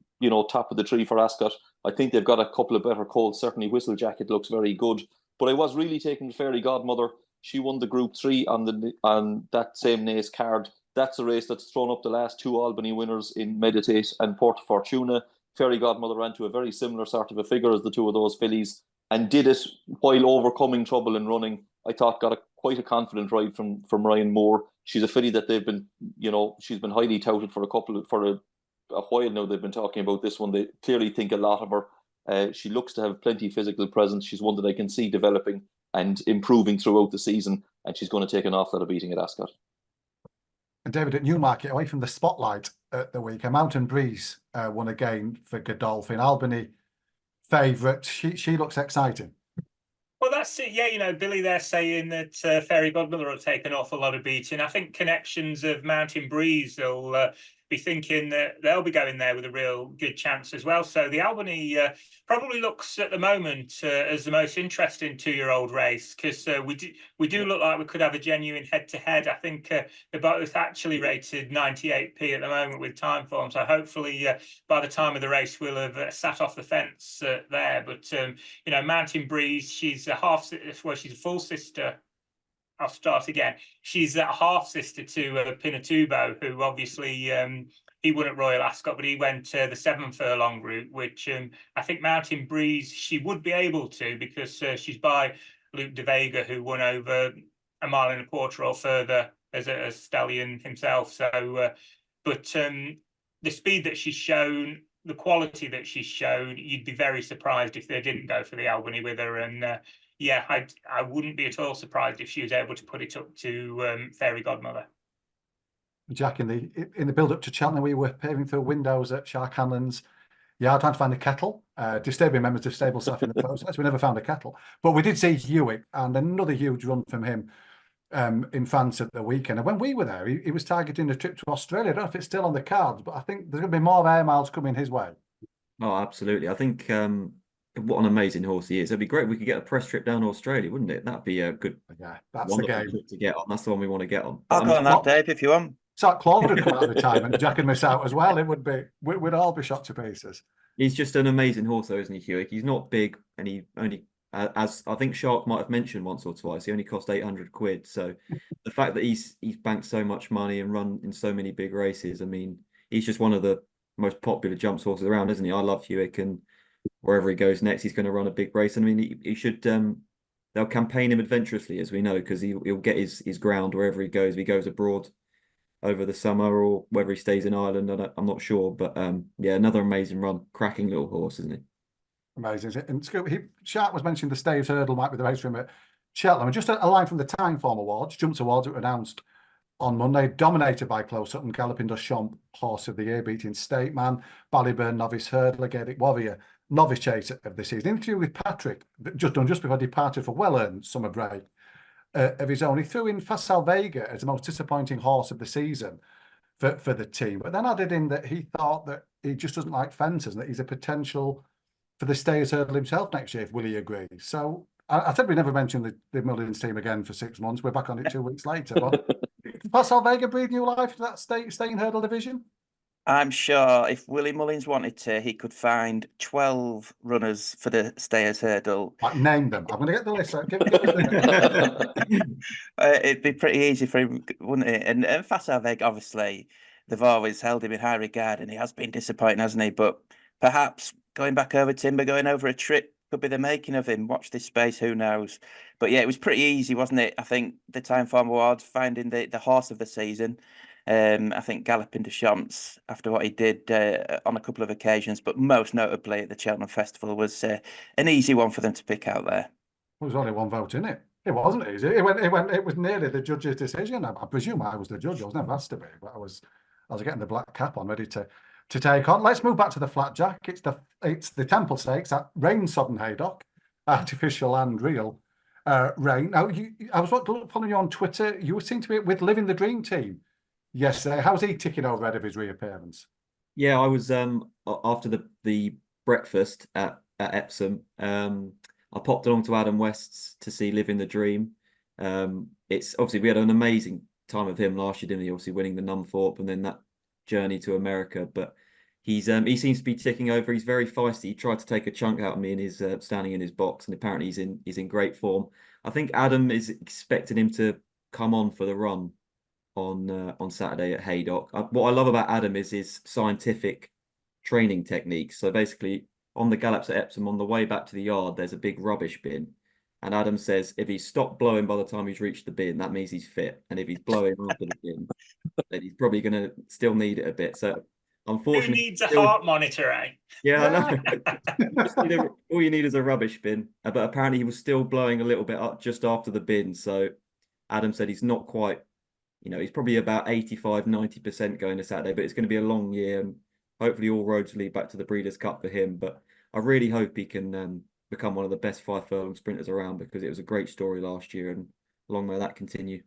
top of the tree for Ascot. I think they've got a couple of better colts. Certainly Whistle Jacket looks very good. But I was really taking Fairy Godmother. She won the Group 3 on that same Nace card. That's a race that's thrown up the last two Albany winners in Meditate and Porta Fortuna. Fairy Godmother ran to a very similar sort of a figure as the two of those fillies and did it while overcoming trouble in running. I thought got quite a confident ride from Ryan Moore. She's a filly that they've been, she's been highly touted for a while now they've been talking about this one. They clearly think a lot of her. She looks to have plenty of physical presence. She's one that I can see developing and improving throughout the season, and she's going to take an awful lot of beating at Ascot. And David, at Newmarket, away from the spotlight at the week, a Mountain Breeze won again for Godolphin. Albany favourite. She looks exciting. Well, that's it. Yeah, you know, Billy, they're saying that Fairy Godmother will take an awful lot of beating. I think connections of Mountain Breeze will be thinking that they'll be going there with a real good chance as well. So the Albany probably looks at the moment as the most interesting 2-year-old race, because we do look like we could have a genuine head-to-head. I think they're both actually rated 98p at the moment with time form. So hopefully by the time of the race we'll have sat off the fence there. But you know, Mountain Breeze, she's a she's a full sister. I'll start again. She's a half sister to Pinatubo, who obviously he won at Royal Ascot, but he went the 7 furlong route, which I think Mountain Breeze she would be able to, because she's by Luke de Vega, who won over 1.25 miles or further as a stallion himself. So, but the speed that she's shown, the quality that she's shown, you'd be very surprised if they didn't go for the Albany with her. And yeah, I wouldn't be at all surprised if she was able to put it up to Fairy Godmother. Jack, in the build up to Cheltenham, we were paving through windows at Shark Cannon's yard trying to find a kettle. Disturbing members of stable staff in the process. We never found a kettle, but we did see Hewitt and another huge run from him in France at the weekend. And when we were there, he was targeting a trip to Australia. I don't know if it's still on the cards, but I think there's going to be more air miles coming his way. Oh, absolutely. I think what an amazing horse he is. It'd be great if we could get a press trip down to Australia, wouldn't it? That'd be a good. Yeah, that's the game to get on. That's the one we want to get on. I'll go on that, Dave, if you want. So Claude would come out of retirement and Jack would miss out as well. It would be, we'd all be shot to pieces. He's just an amazing horse, though, isn't he, Hewitt? He's not big, and he only, as I think Shark might have mentioned once or twice, he only cost 800 quid. So the fact that he's banked so much money and run in so many big races, I mean, he's just one of the most popular jumps horses around, isn't he? I love Hewitt, and wherever he goes next, he's going to run a big race. And I mean, he should. They'll campaign him adventurously, as we know, because he'll get his ground wherever he goes. If he goes abroad over the summer, or whether he stays in Ireland, I'm not sure. But yeah, another amazing run, cracking little horse, isn't he? Amazing. And Shark was mentioning the Staves Hurdle might be the race for him at Cheltenham. And just a line from the Time Form Awards, Jumps Awards that were announced on Monday, dominated by Close Up and Galloping the Champ, Horse of the Year, beating State Man, Ballyburn Novice Hurdler, Gaelic Warrior, Novice Chaser of the season. Interview with Patrick, just before I departed for well-earned summer break of his own. He threw in Facile Vega as the most disappointing horse of the season for the team, but then added in that he thought that he just doesn't like fences and that he's a potential for the Stayers Hurdle himself next year, if Willie agrees. So I said we never mentioned the Mullins team again for 6 months. We're back on it 2 weeks later. But Facile Vega breathe new life to that staying hurdle division? I'm sure if Willie Mullins wanted to, he could find 12 runners for the Stayers Hurdle. Name them. I'm going to get the list. It'd be pretty easy for him, wouldn't it? And Facile Vega, obviously, they've always held him in high regard, and he has been disappointing, hasn't he? But perhaps going back over Timber, going over a trip, could be the making of him. Watch this space, who knows? But yeah, it was pretty easy, wasn't it? I think the Time Form Awards, finding the horse of the season. I think Galloping de Champs, after what he did on a couple of occasions, but most notably at the Cheltenham Festival, was an easy one for them to pick out there. There was only one vote in it. It wasn't easy. It was nearly the judge's decision. I presume I was the judge. I was never asked to be, but I was getting the black cap on, ready to take on. Let's move back to the flat, Jack. It's the Temple Stakes at rain-sodden Haydock, artificial and real rain. Now, I was following you on Twitter. You seem to be with Living the Dream team yesterday. How's he ticking over ahead of his reappearance? Yeah, I was after the breakfast at Epsom. I popped along to Adam West's to see Living the Dream. It's obviously we had an amazing time with him last year, didn't he? Obviously winning the Numthorpe and then that journey to America. But he seems to be ticking over. He's very feisty. He tried to take a chunk out of me in his standing in his box, and apparently he's in great form. I think Adam is expecting him to come on for the run on Saturday at Haydock. What I love about Adam is his scientific training techniques. So basically, on the gallops at Epsom, on the way back to the yard, there's a big rubbish bin. And Adam says if he's stopped blowing by the time he's reached the bin, that means he's fit. And if he's blowing after the bin, then he's probably going to still need it a bit. So unfortunately, Who needs a heart monitor, eh? yeah, I know. All you need is a rubbish bin. But apparently he was still blowing a little bit up just after the bin. So Adam said he's not quite, he's probably about 85–90% going to Saturday, but it's going to be a long year and hopefully all roads lead back to the Breeders' Cup for him. But I really hope he can become one of the best 5 furlong sprinters around, because it was a great story last year, and long may that continue.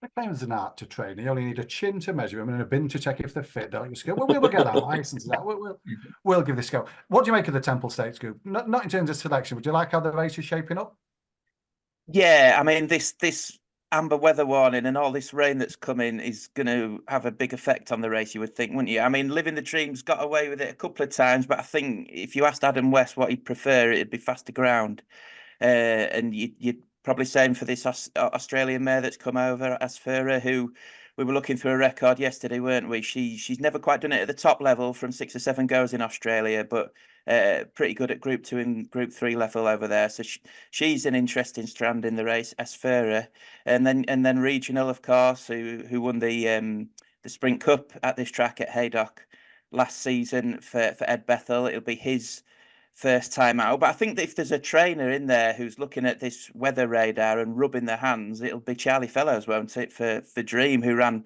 It claims an art to train. You only need a chin to measure them and a bin to check if they're fit, don't you, Scoop? Well, we'll get that license. We'll give this a go. What do you make of the Temple State, Scoop? Not in terms of selection, but do you like how the race is shaping up? Yeah, I mean, this amber weather warning and all this rain that's coming is going to have a big effect on the race, you would think, wouldn't you? I mean, Living the Dream's got away with it a couple of times, but I think if you asked Adam West what he'd prefer, it'd be faster ground. And you'd probably same for this Australian mare that's come over, Asfura, who we were looking through a record yesterday, weren't we? She's never quite done it at the top level from 6 or 7 goes in Australia, but pretty good at Group 2 and Group 3 level over there. So she's an interesting strand in the race, Asfura, and then Regional, of course, who won the Sprint Cup at this track at Haydock last season for Ed Bethel. It'll be his first time out, but I think that if there's a trainer in there who's looking at this weather radar and rubbing their hands, it'll be Charlie Fellows, won't it, for Dream, who ran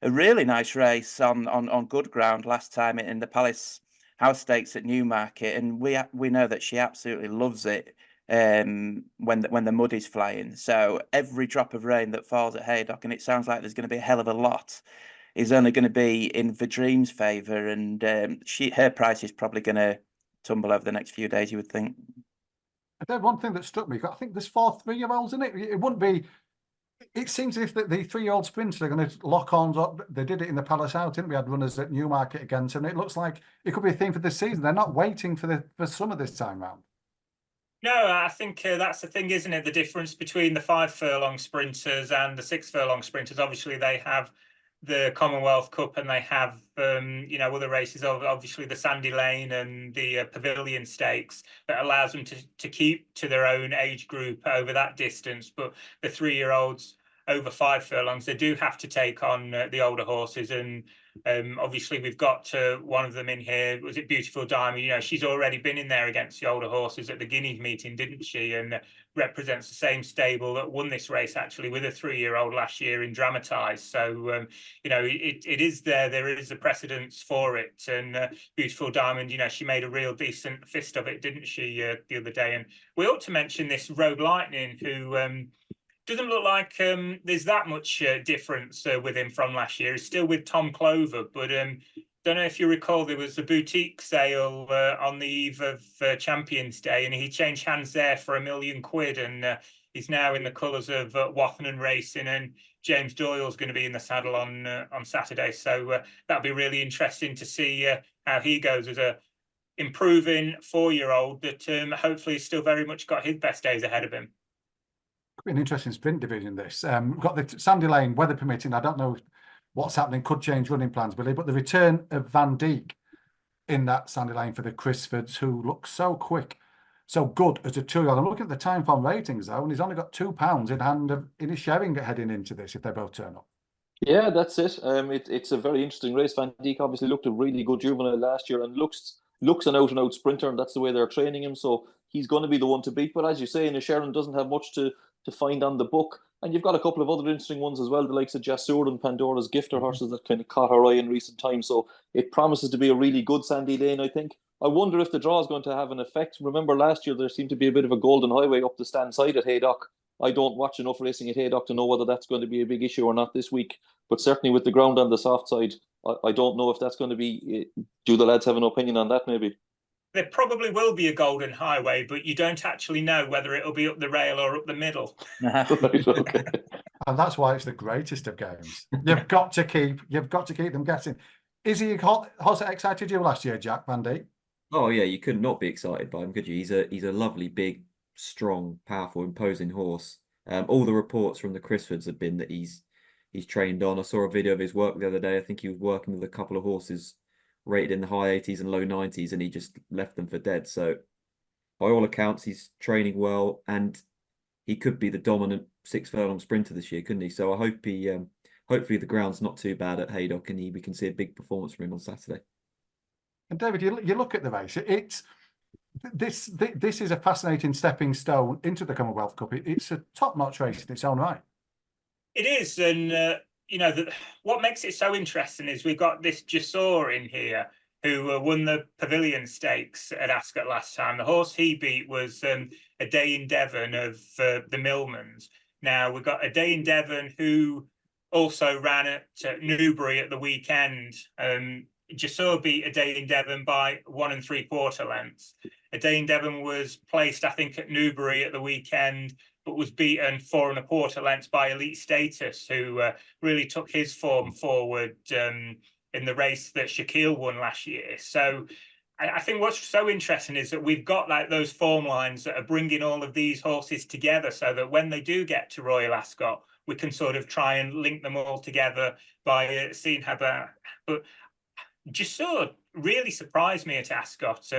a really nice race on good ground last time in the Palace House Stakes at Newmarket, and we know that she absolutely loves it when the mud is flying. So every drop of rain that falls at Haydock, and it sounds like there's going to be a hell of a lot, is only going to be in the Dream's favour, and her price is probably going to tumble over the next few days, you would think. One thing that struck me, I think there's 4 3-year-olds in it. It wouldn't be. It seems as if the 3-year-old sprinters are going to lock on. They did it in the Palace Out, didn't we? Had runners at Newmarket again, so it looks like it could be a theme for this season. They're not waiting for summer this time round. No, I think that's the thing, isn't it? The difference between the 5 furlong sprinters and the 6 furlong sprinters. Obviously, they have the Commonwealth Cup and they have, other races, obviously the Sandy Lane and the Pavilion Stakes, that allows them to keep to their own age group over that distance. But the 3-year-olds over 5 furlongs, they do have to take on the older horses. And obviously we've got one of them in here. Was it Beautiful Diamond? She's already been in there against the older horses at the Guineas meeting, didn't she? And represents the same stable that won this race actually with a 3-year-old last year in Dramatise. So it is there is a precedence for it. And Beautiful Diamond, she made a real decent fist of it, didn't she, the other day? And we ought to mention this Rogue Lightning, who doesn't look like there's that much difference with him from last year. He's still with Tom Clover, but don't know if you recall, there was a boutique sale on the eve of Champions Day, and he changed hands there for £1 million, and he's now in the colours of Wathenham Racing, and James Doyle's going to be in the saddle on Saturday. So that'll be really interesting to see how he goes as a improving 4-year-old that hopefully has still very much got his best days ahead of him. Could be an interesting sprint division, this. We've got the Sandy Lane, weather permitting. I don't know what's happening, could change running plans, Billy, but the return of Van Dijk in that Sandy Lane for the Crisfords, who look so quick, so good as a 2-year-old. I'm looking at the time form ratings, though, and he's only got £2 in hand in his sharing heading into this if they both turn up. Yeah, that's it. It's a very interesting race. Van Dijk obviously looked a really good juvenile last year and looks an out-and-out sprinter, and that's the way they're training him. So he's going to be the one to beat. But as you say, Sharon doesn't have much to find on the book. And you've got a couple of other interesting ones as well, the likes of Jasur and Pandora's Gifter horses that kind of caught our eye in recent times. So it promises to be a really good Sandy Lane, I think. I wonder if the draw is going to have an effect. Remember last year there seemed to be a bit of a golden highway up the stand side at Haydock. I don't watch enough racing at Haydock to know whether that's going to be a big issue or not this week. But certainly with the ground on the soft side, I don't know if that's going to be... Do the lads have an opinion on that maybe? There probably will be a golden highway, but you don't actually know whether it'll be up the rail or up the middle. Right, okay. And that's why it's the greatest of games. You've got to keep them guessing. Is he a horse that excited you last year, Jack Van Dijk? Oh yeah, you could not be excited by him, could you? He's a lovely, big, strong, powerful, imposing horse. All the reports from the Crisfords have been that he's trained on. I saw a video of his work the other day. I think he was working with a couple of horses rated in the high 80s and low 90s, and he just left them for dead. So by all accounts, he's training well, and he could be the dominant 6 furlong sprinter this year, couldn't he? So I hope hopefully the ground's not too bad at Haydock, and we can see a big performance from him on Saturday. And David, you look at the race. This is a fascinating stepping stone into the Commonwealth Cup. It's a top-notch race in its own right. It is, and what makes it so interesting is we've got this Jockey in here who won the Pavilion Stakes at Ascot last time. The horse he beat was A Day in Devon of the Millmans. Now we've got A Day in Devon who also ran at Newbury at the weekend. Jockey beat A Day in Devon by 1 3/4 lengths. A Day in Devon was placed, I think, at Newbury at the weekend, but was beaten 4 1/4 lengths by Elite Status, who really took his form forward in the race that Shaquille won last year. So I think what's so interesting is that we've got like those form lines that are bringing all of these horses together, so that when they do get to Royal Ascot, we can sort of try and link them all together by seeing how that. But Jockey really surprised me at Ascot.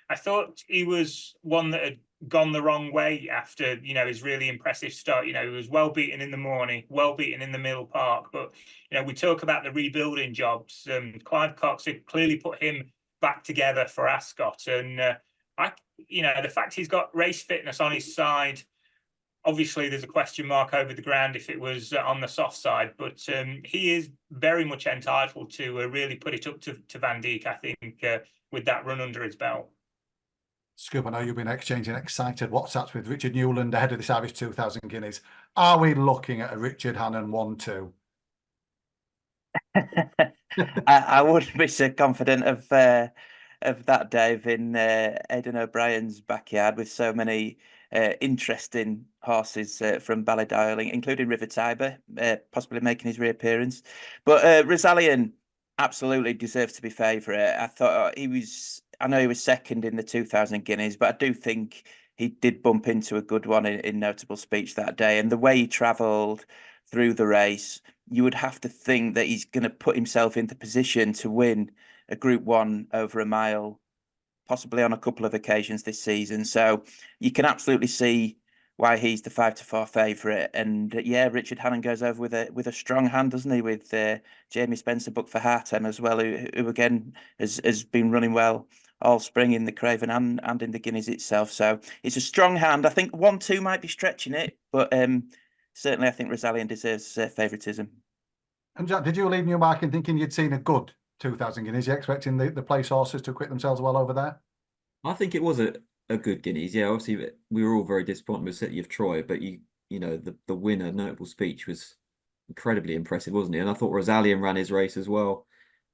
I thought he was one that had gone the wrong way after his really impressive start. He was well beaten in the morning, well beaten in the Mill Park, but we talk about the rebuilding jobs. Clive Cox had clearly put him back together for Ascot, and the fact he's got race fitness on his side. Obviously, there's a question mark over the ground if it was on the soft side, but he is very much entitled to really put it up to Van Dijk, I think, with that run under his belt. Scoop, I know you've been exchanging excited WhatsApps with Richard Newland ahead of this Irish 2000 Guineas. Are we looking at a Richard Hannon 1-2? I wouldn't be so confident of that, Dave, in Aidan O'Brien's backyard with so many interesting horses from Ballydialing, including River Tiber, possibly making his reappearance. But Rosalien absolutely deserves to be favourite. I know he was second in the 2000 Guineas, but I do think he did bump into a good one in Notable Speech that day. And the way he travelled through the race, you would have to think that he's going to put himself into position to win a Group 1 over a mile, possibly on a couple of occasions this season. So you can absolutely see why he's the 5-4 favourite. And Richard Hannon goes over with a strong hand, doesn't he? With Jamie Spencer booked for Hartem as well, who again has been running well all spring in the Craven and in the Guineas itself. So it's a strong hand. I think 1-2 might be stretching it, but certainly I think Rosalien deserves favouritism. And Jack, did you leave Newmarket thinking you'd seen a good 2000 Guineas? You expecting the place horses to acquit themselves well over there? I think it was a good Guineas. Yeah, obviously we were all very disappointed with City of Troy, but the winner, Notable Speech, was incredibly impressive, wasn't he? And I thought Rosalien ran his race as well.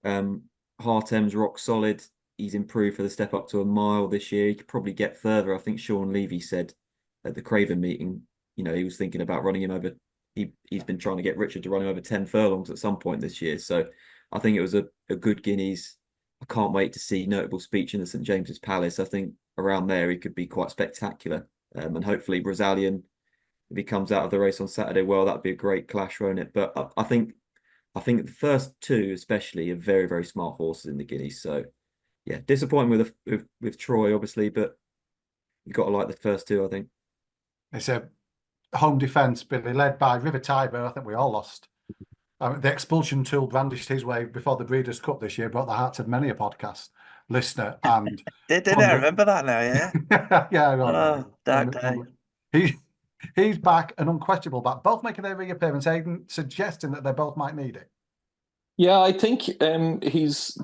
Hartem's rock solid. He's improved for the step up to a mile this year. He could probably get further. I think Sean Levy said at the Craven meeting, he was thinking about running him over. He's been trying to get Richard to run him over 10 furlongs at some point this year. So I think it was a good Guineas. I can't wait to see Notable Speech in the St James's Palace. I think around there he could be quite spectacular. And hopefully Rosalien, if he comes out of the race on Saturday, well, that'd be a great clash, won't it? But I think the first two especially are very, very smart horses in the Guineas. So yeah, disappointing with Troy, obviously, but you've got to like the first two, I think. It's a home defence, Billy, led by River Tiber. I think we all lost. The expulsion tool brandished his way before the Breeders' Cup this year brought the hearts of many a podcast listener. And Didn't I remember that now? Yeah. yeah, I know. Dark day. He's back, an unquestionable back. Both making their reappearance. Aidan suggesting that they both might need it. Yeah, I think he's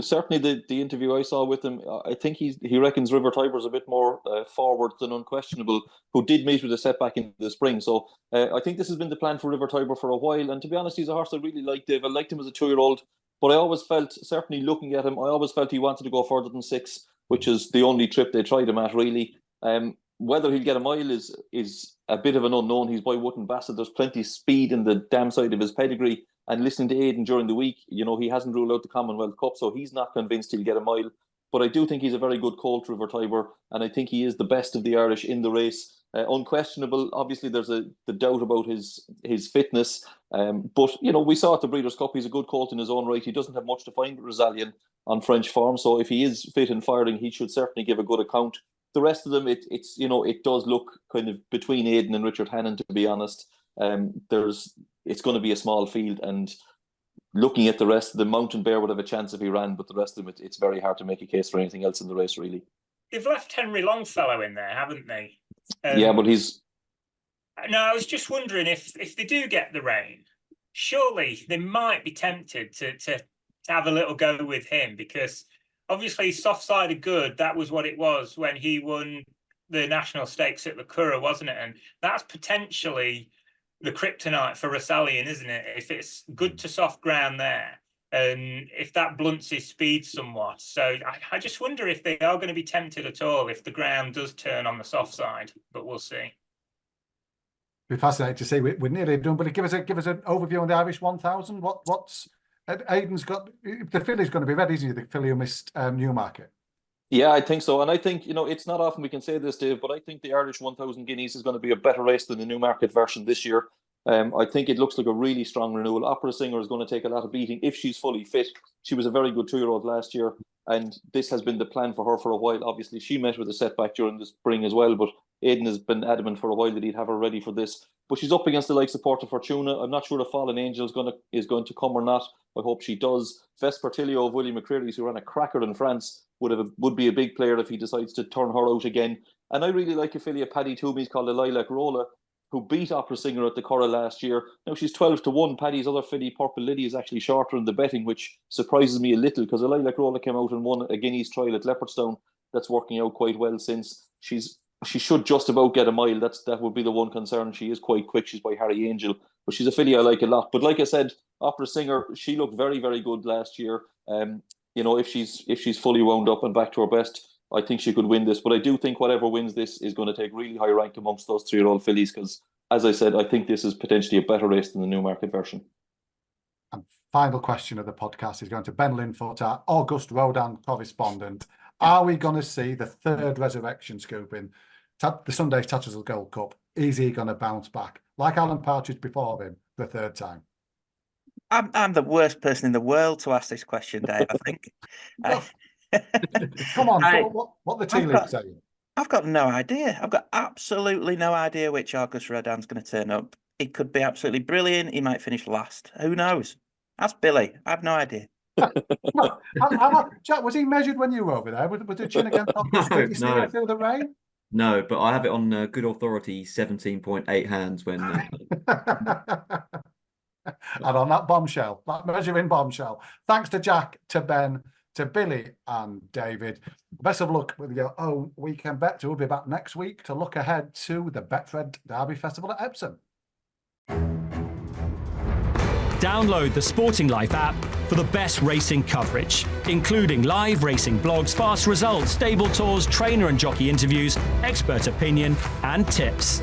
certainly the interview I saw with him. I think he reckons River Tiber's a bit more forward than Unquestionable, who did meet with a setback in the spring. So I think this has been the plan for River Tiber for a while. And to be honest, he's a horse I really like, Dave. I liked him as a 2-year-old, but I always felt, certainly looking at him, I always felt he wanted to go further than 6, which is the only trip they tried him at, really. Whether he'll get a mile is a bit of an unknown. He's by Wootton Bassett. There's plenty of speed in the damn side of his pedigree. And listening to Aidan during the week, he hasn't ruled out the Commonwealth Cup, so he's not convinced he'll get a mile. But I do think he's a very good colt, River Tiber, and I think he is the best of the Irish in the race. Unquestionable. Obviously, there's the doubt about his fitness. But, we saw at the Breeders' Cup, he's a good colt in his own right. He doesn't have much to find with Rosalien on French form. So if he is fit and firing, he should certainly give a good account. The rest of them, it does look kind of between Aidan and Richard Hannon, to be honest. It's going to be a small field, and looking at the rest, the Mountain Bear would have a chance if he ran, but the rest of them, it's very hard to make a case for anything else in the race, really. They've left Henry Longfellow in there, haven't they? Yeah, but he's... No, I was just wondering if they do get the rain, surely they might be tempted to have a little go with him, because obviously soft-sided good, that was what it was when he won the national stakes at the Curragh, wasn't it? And that's potentially the kryptonite for Rosallion, isn't it? If it's good to soft ground there, and if that blunts his speed somewhat. So I just wonder if they are going to be tempted at all if the ground does turn on the soft side, but we'll see. Be fascinating to see. We're nearly done, but give us an overview on the Irish 1000. What's Aidan's got? The filly's going to be ready, isn't he? The filly who missed Newmarket. Yeah, I think so. And I think, it's not often we can say this, Dave, but I think the Irish 1000 Guineas is going to be a better race than the Newmarket version this year. I think it looks like a really strong renewal. Opera Singer is going to take a lot of beating if she's fully fit. She was a very good 2-year-old last year, and this has been the plan for her for a while. Obviously, she met with a setback during the spring as well, but Aidan has been adamant for a while that he'd have her ready for this. But she's up against the likes of Porta Fortuna. I'm not sure if Fallen Angel is going to come or not. I hope she does. Vespertilio of William McCreary's, who ran a cracker in France, would be a big player if he decides to turn her out again. And I really like a filly of Paddy Toomey's called the Lilac Rolla, who beat Opera Singer at the Curragh last year. Now she's 12-1. Paddy's other filly, Purple Lily, is actually shorter in the betting, which surprises me a little, because the Lilac Rolla came out and won a Guineas trial at Leopardstown. That's working out quite well since. She should just about get a mile. That would be the one concern. She is quite quick. She's by Harry Angel, but she's a filly I like a lot. But like I said, Opera Singer, she looked very, very good last year. If she's fully wound up and back to her best, I think she could win this. But I do think whatever wins this is going to take really high rank amongst those 3-year-old fillies, because, as I said, I think this is potentially a better race than the Newmarket version. And final question of the podcast is going to Ben Linfoot, our August Rodan correspondent. Are we going to see the third resurrection scoop in the Sunday's Tattersall Gold Cup? Is he going to bounce back like Alan Partridge before him the third time? I'm the worst person in the world to ask this question, Dave, I think. Come on, what the tea leaves saying? I've got no idea. I've got absolutely no idea which August Rodan's going to turn up. He could be absolutely brilliant. He might finish last. Who knows? Ask Billy. I have no idea. Jack, was he measured when you were over there? Was the chin against August? No. Feel the rain? No, but I have it on good authority, 17.8 hands when... And on that bombshell, that measuring bombshell, thanks to Jack, to Ben, to Billy and David. Best of luck with your own weekend bet. We'll be back next week to look ahead to the Betfred Derby Festival at Epsom. Download the Sporting Life app for the best racing coverage, including live racing blogs, fast results, stable tours, trainer and jockey interviews, expert opinion and tips.